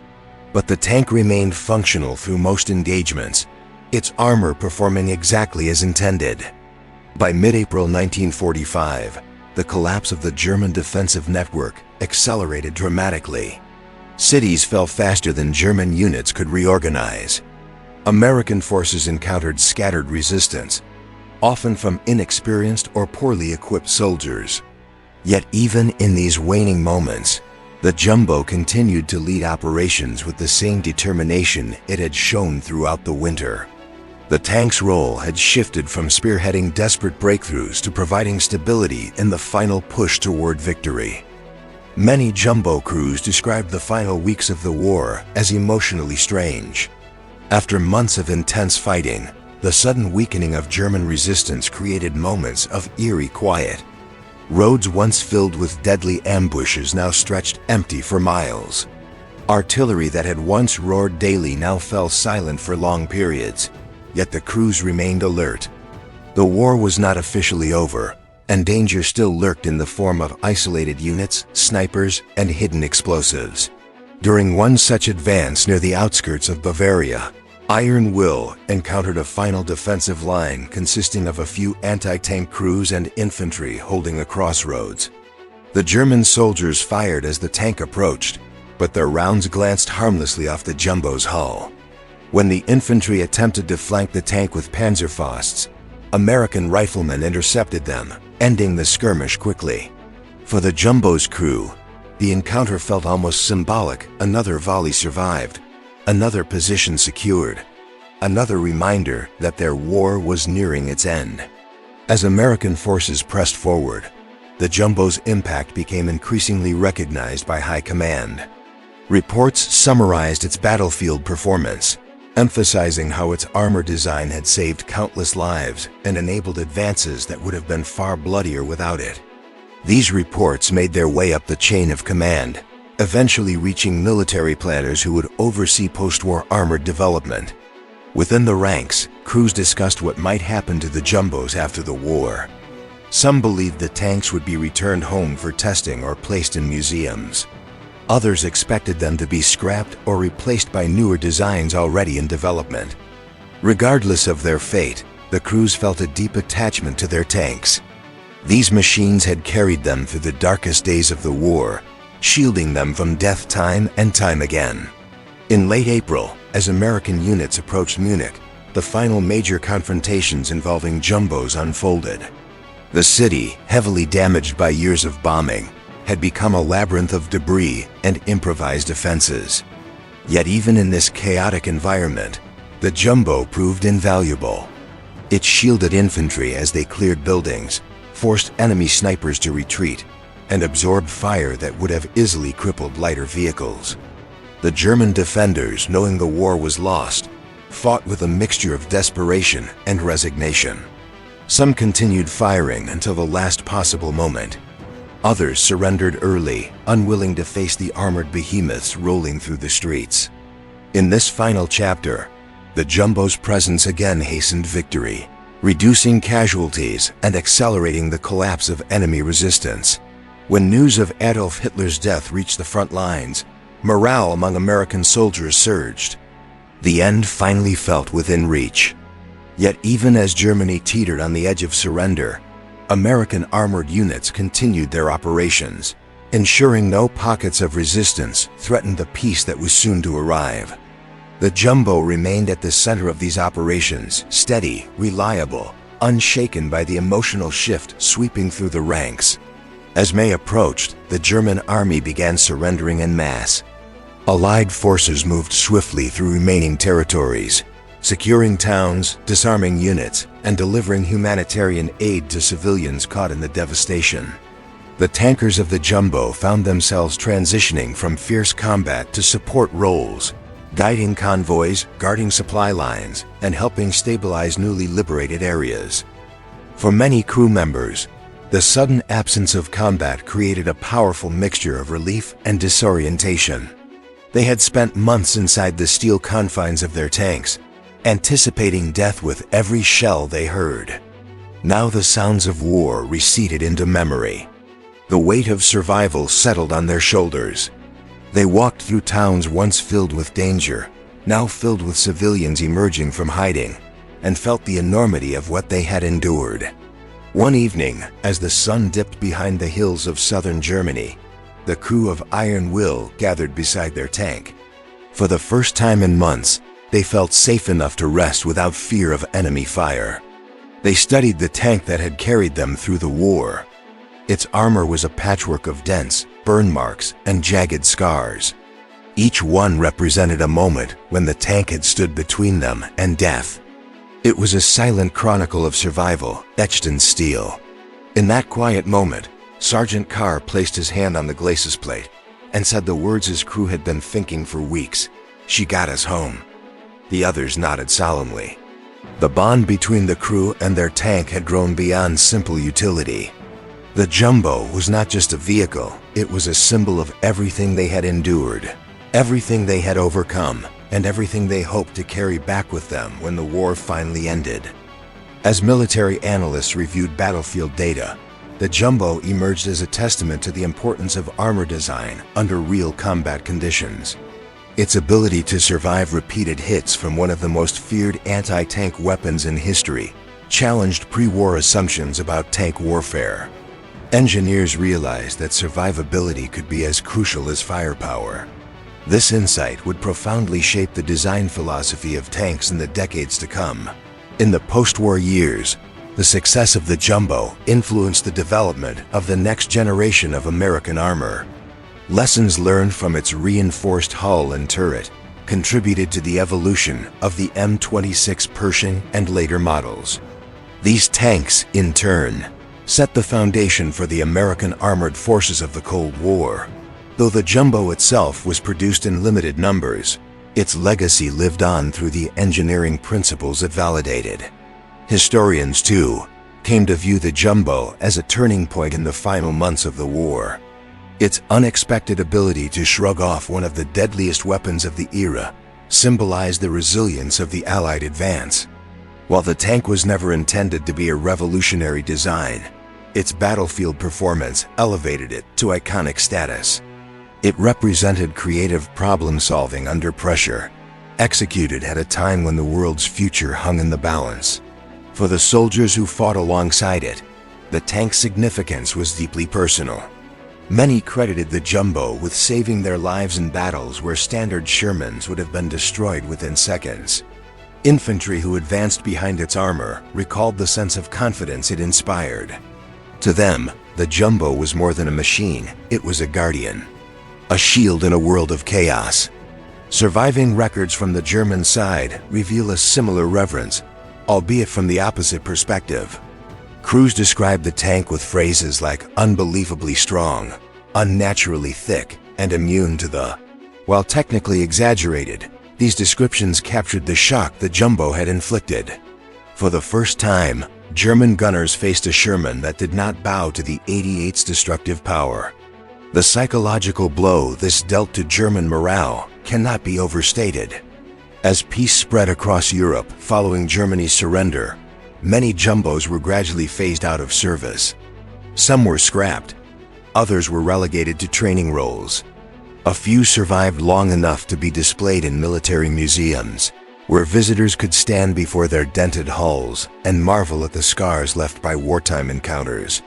But the tank remained functional through most engagements, its armor performing exactly as intended. By mid-April 1945, the collapse of the German defensive network accelerated dramatically. Cities fell faster than German units could reorganize. American forces encountered scattered resistance, often from inexperienced or poorly equipped soldiers. Yet even in these waning moments, the Jumbo continued to lead operations with the same determination it had shown throughout the winter. The tank's role had shifted from spearheading desperate breakthroughs to providing stability in the final push toward victory. Many Jumbo crews described the final weeks of the war as emotionally strange. After months of intense fighting, the sudden weakening of German resistance created moments of eerie quiet. Roads once filled with deadly ambushes now stretched empty for miles. Artillery that had once roared daily now fell silent for long periods, yet the crews remained alert. The war was not officially over, and danger still lurked in the form of isolated units, snipers, and hidden explosives. During one such advance near the outskirts of Bavaria, Iron Will encountered a final defensive line consisting of a few anti-tank crews and infantry holding a crossroads. The German soldiers fired as the tank approached, but their rounds glanced harmlessly off the Jumbo's hull. When the infantry attempted to flank the tank with Panzerfausts, American riflemen intercepted them, ending the skirmish quickly. For the Jumbo's crew, the encounter felt almost symbolic. Another volley survived, another position secured, another reminder that their war was nearing its end. As American forces pressed forward, the Jumbo's impact became increasingly recognized by high command. Reports summarized its battlefield performance, emphasizing how its armor design had saved countless lives and enabled advances that would have been far bloodier without it. These reports made their way up the chain of command, eventually reaching military planners who would oversee post-war armored development. Within the ranks, crews discussed what might happen to the Jumbos after the war. Some believed the tanks would be returned home for testing or placed in museums. Others expected them to be scrapped or replaced by newer designs already in development. Regardless of their fate, the crews felt a deep attachment to their tanks. These machines had carried them through the darkest days of the war, shielding them from death time and time again. In late April, as American units approached Munich, the final major confrontations involving Jumbos unfolded. The city, heavily damaged by years of bombing, had become a labyrinth of debris and improvised defenses. Yet even in this chaotic environment, the Jumbo proved invaluable. It shielded infantry as they cleared buildings, forced enemy snipers to retreat, and absorbed fire that would have easily crippled lighter vehicles. The German defenders, knowing the war was lost, fought with a mixture of desperation and resignation. Some continued firing until the last possible moment. Others surrendered early, unwilling to face the armored behemoths rolling through the streets. In this final chapter, the Jumbo's presence again hastened victory, reducing casualties and accelerating the collapse of enemy resistance. When news of Adolf Hitler's death reached the front lines, morale among American soldiers surged. The end finally felt within reach. Yet even as Germany teetered on the edge of surrender, American armored units continued their operations, ensuring no pockets of resistance threatened the peace that was soon to arrive. The Jumbo remained at the center of these operations, steady, reliable, unshaken by the emotional shift sweeping through the ranks. As May approached, the German army began surrendering en masse. Allied forces moved swiftly through remaining territories, securing towns, disarming units, and delivering humanitarian aid to civilians caught in the devastation. The tankers of the Jumbo found themselves transitioning from fierce combat to support roles, guiding convoys, guarding supply lines, and helping stabilize newly liberated areas. For many crew members, the sudden absence of combat created a powerful mixture of relief and disorientation. They had spent months inside the steel confines of their tanks, anticipating death with every shell they heard. Now the sounds of war receded into memory. The weight of survival settled on their shoulders. They walked through towns once filled with danger, now filled with civilians emerging from hiding, and felt the enormity of what they had endured. One evening, as the sun dipped behind the hills of southern Germany, the crew of Iron Will gathered beside their tank. For the first time in months, they felt safe enough to rest without fear of enemy fire. They studied the tank that had carried them through the war. Its armor was a patchwork of dents, burn marks, and jagged scars. Each one represented a moment when the tank had stood between them and death. It was a silent chronicle of survival, etched in steel. In that quiet moment, Sergeant Carr placed his hand on the glacis plate and said the words his crew had been thinking for weeks: "She got us home." The others nodded solemnly. The bond between the crew and their tank had grown beyond simple utility. The Jumbo was not just a vehicle, it was a symbol of everything they had endured, everything they had overcome, and everything they hoped to carry back with them when the war finally ended. As military analysts reviewed battlefield data, the Jumbo emerged as a testament to the importance of armor design under real combat conditions. Its ability to survive repeated hits from one of the most feared anti-tank weapons in history challenged pre-war assumptions about tank warfare. Engineers realized that survivability could be as crucial as firepower. This insight would profoundly shape the design philosophy of tanks in the decades to come. In the post-war years, the success of the Jumbo influenced the development of the next generation of American armor. Lessons learned from its reinforced hull and turret contributed to the evolution of the M26 Pershing and later models. These tanks, in turn, set the foundation for the American armored forces of the Cold War. Though the Jumbo itself was produced in limited numbers, its legacy lived on through the engineering principles it validated. Historians, too, came to view the Jumbo as a turning point in the final months of the war. Its unexpected ability to shrug off one of the deadliest weapons of the era symbolized the resilience of the Allied advance. While the tank was never intended to be a revolutionary design, its battlefield performance elevated it to iconic status. It represented creative problem-solving under pressure, executed at a time when the world's future hung in the balance. For the soldiers who fought alongside it, the tank's significance was deeply personal. Many credited the Jumbo with saving their lives in battles where standard Shermans would have been destroyed within seconds. Infantry who advanced behind its armor recalled the sense of confidence it inspired. To them, the Jumbo was more than a machine, it was a guardian. A shield in a world of chaos. Surviving records from the German side reveal a similar reverence, albeit from the opposite perspective. Crews described the tank with phrases like unbelievably strong, unnaturally thick, and immune to the. While technically exaggerated, these descriptions captured the shock the Jumbo had inflicted. For the first time, German gunners faced a Sherman that did not bow to the 88's destructive power. The psychological blow this dealt to German morale cannot be overstated. As peace spread across Europe following Germany's surrender, many Jumbos were gradually phased out of service. Some were scrapped, others were relegated to training roles. A few survived long enough to be displayed in military museums, where visitors could stand before their dented hulls and marvel at the scars left by wartime encounters.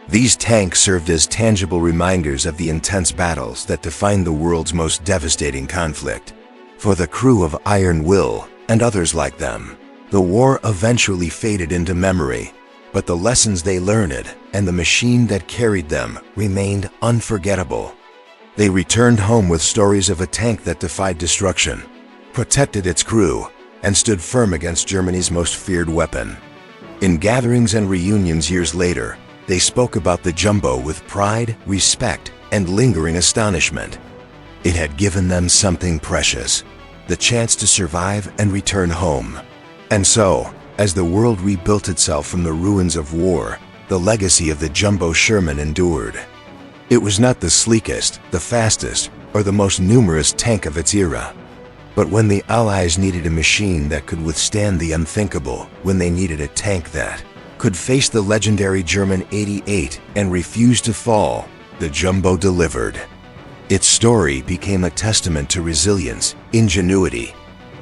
These tanks served as tangible reminders of the intense battles that defined the world's most devastating conflict. For the crew of Iron Will and others like them, the war eventually faded into memory, but the lessons they learned and the machine that carried them remained unforgettable. They returned home with stories of a tank that defied destruction, protected its crew, and stood firm against Germany's most feared weapon. In gatherings and reunions years later, they spoke about the Jumbo with pride, respect, and lingering astonishment. It had given them something precious, the chance to survive and return home. And so, as the world rebuilt itself from the ruins of war, the legacy of the Jumbo Sherman endured. It was not the sleekest, the fastest, or the most numerous tank of its era. But when the Allies needed a machine that could withstand the unthinkable, when they needed a tank that could face the legendary German 88 and refuse to fall, the Jumbo delivered. Its story became a testament to resilience, ingenuity,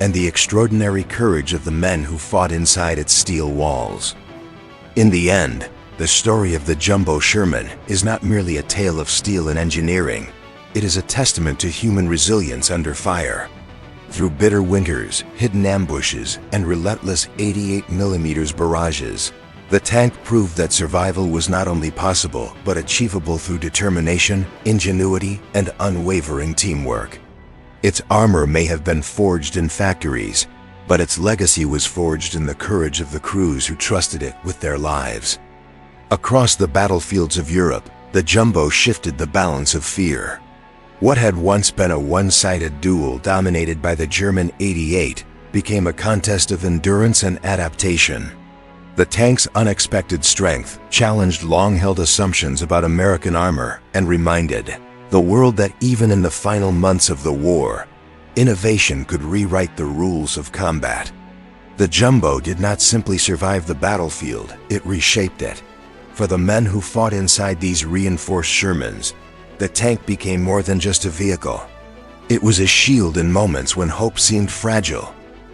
and the extraordinary courage of the men who fought inside its steel walls. In the end, the story of the Jumbo Sherman is not merely a tale of steel and engineering, it is a testament to human resilience under fire. Through bitter winters, hidden ambushes, and relentless 88mm barrages, the tank proved that survival was not only possible, but achievable through determination, ingenuity, and unwavering teamwork. Its armor may have been forged in factories, but its legacy was forged in the courage of the crews who trusted it with their lives. Across the battlefields of Europe, the Jumbo shifted the balance of fear. What had once been a one-sided duel dominated by the German 88 became a contest of endurance and adaptation. The tank's unexpected strength challenged long-held assumptions about American armor and reminded the world that even in the final months of the war, innovation could rewrite the rules of combat. The Jumbo did not simply survive the battlefield, it reshaped it. For the men who fought inside these reinforced Shermans, the tank became more than just a vehicle. It was a shield in moments when hope seemed fragile,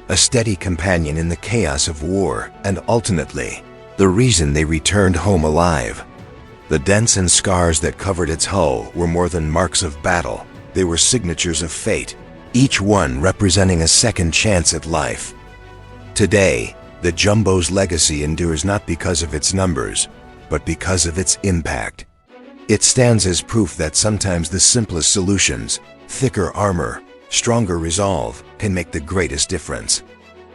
a steady companion in the chaos of war, and ultimately, the reason they returned home alive. The dents and scars that covered its hull were more than marks of battle, they were signatures of fate, each one representing a second chance at life. Today, the Jumbo's legacy endures not because of its numbers, but because of its impact. It stands as proof that sometimes the simplest solutions, thicker armor, stronger resolve, can make the greatest difference.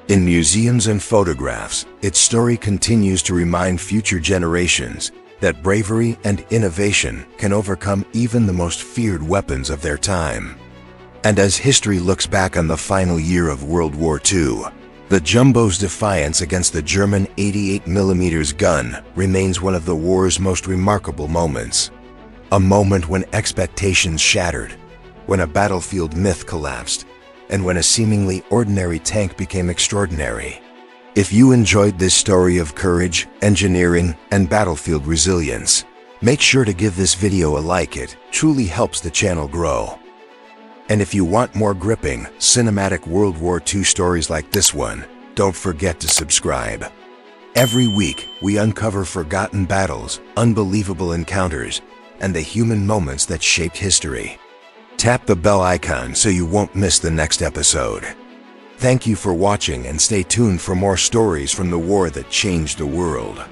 In museums and photographs, its story continues to remind future generations that bravery and innovation can overcome even the most feared weapons of their time. And as history looks back on the final year of World War II, the Jumbo's defiance against the German 88mm gun remains one of the war's most remarkable moments. A moment when expectations shattered, when a battlefield myth collapsed, and when a seemingly ordinary tank became extraordinary. If you enjoyed this story of courage, engineering, and battlefield resilience, make sure to give this video a like. It truly helps the channel grow. And if you want more gripping, cinematic World War II stories like this one, don't forget to subscribe. Every week, we uncover forgotten battles, unbelievable encounters, and the human moments that shaped history. Tap the bell icon so you won't miss the next episode. Thank you for watching, and stay tuned for more stories from the war that changed the world.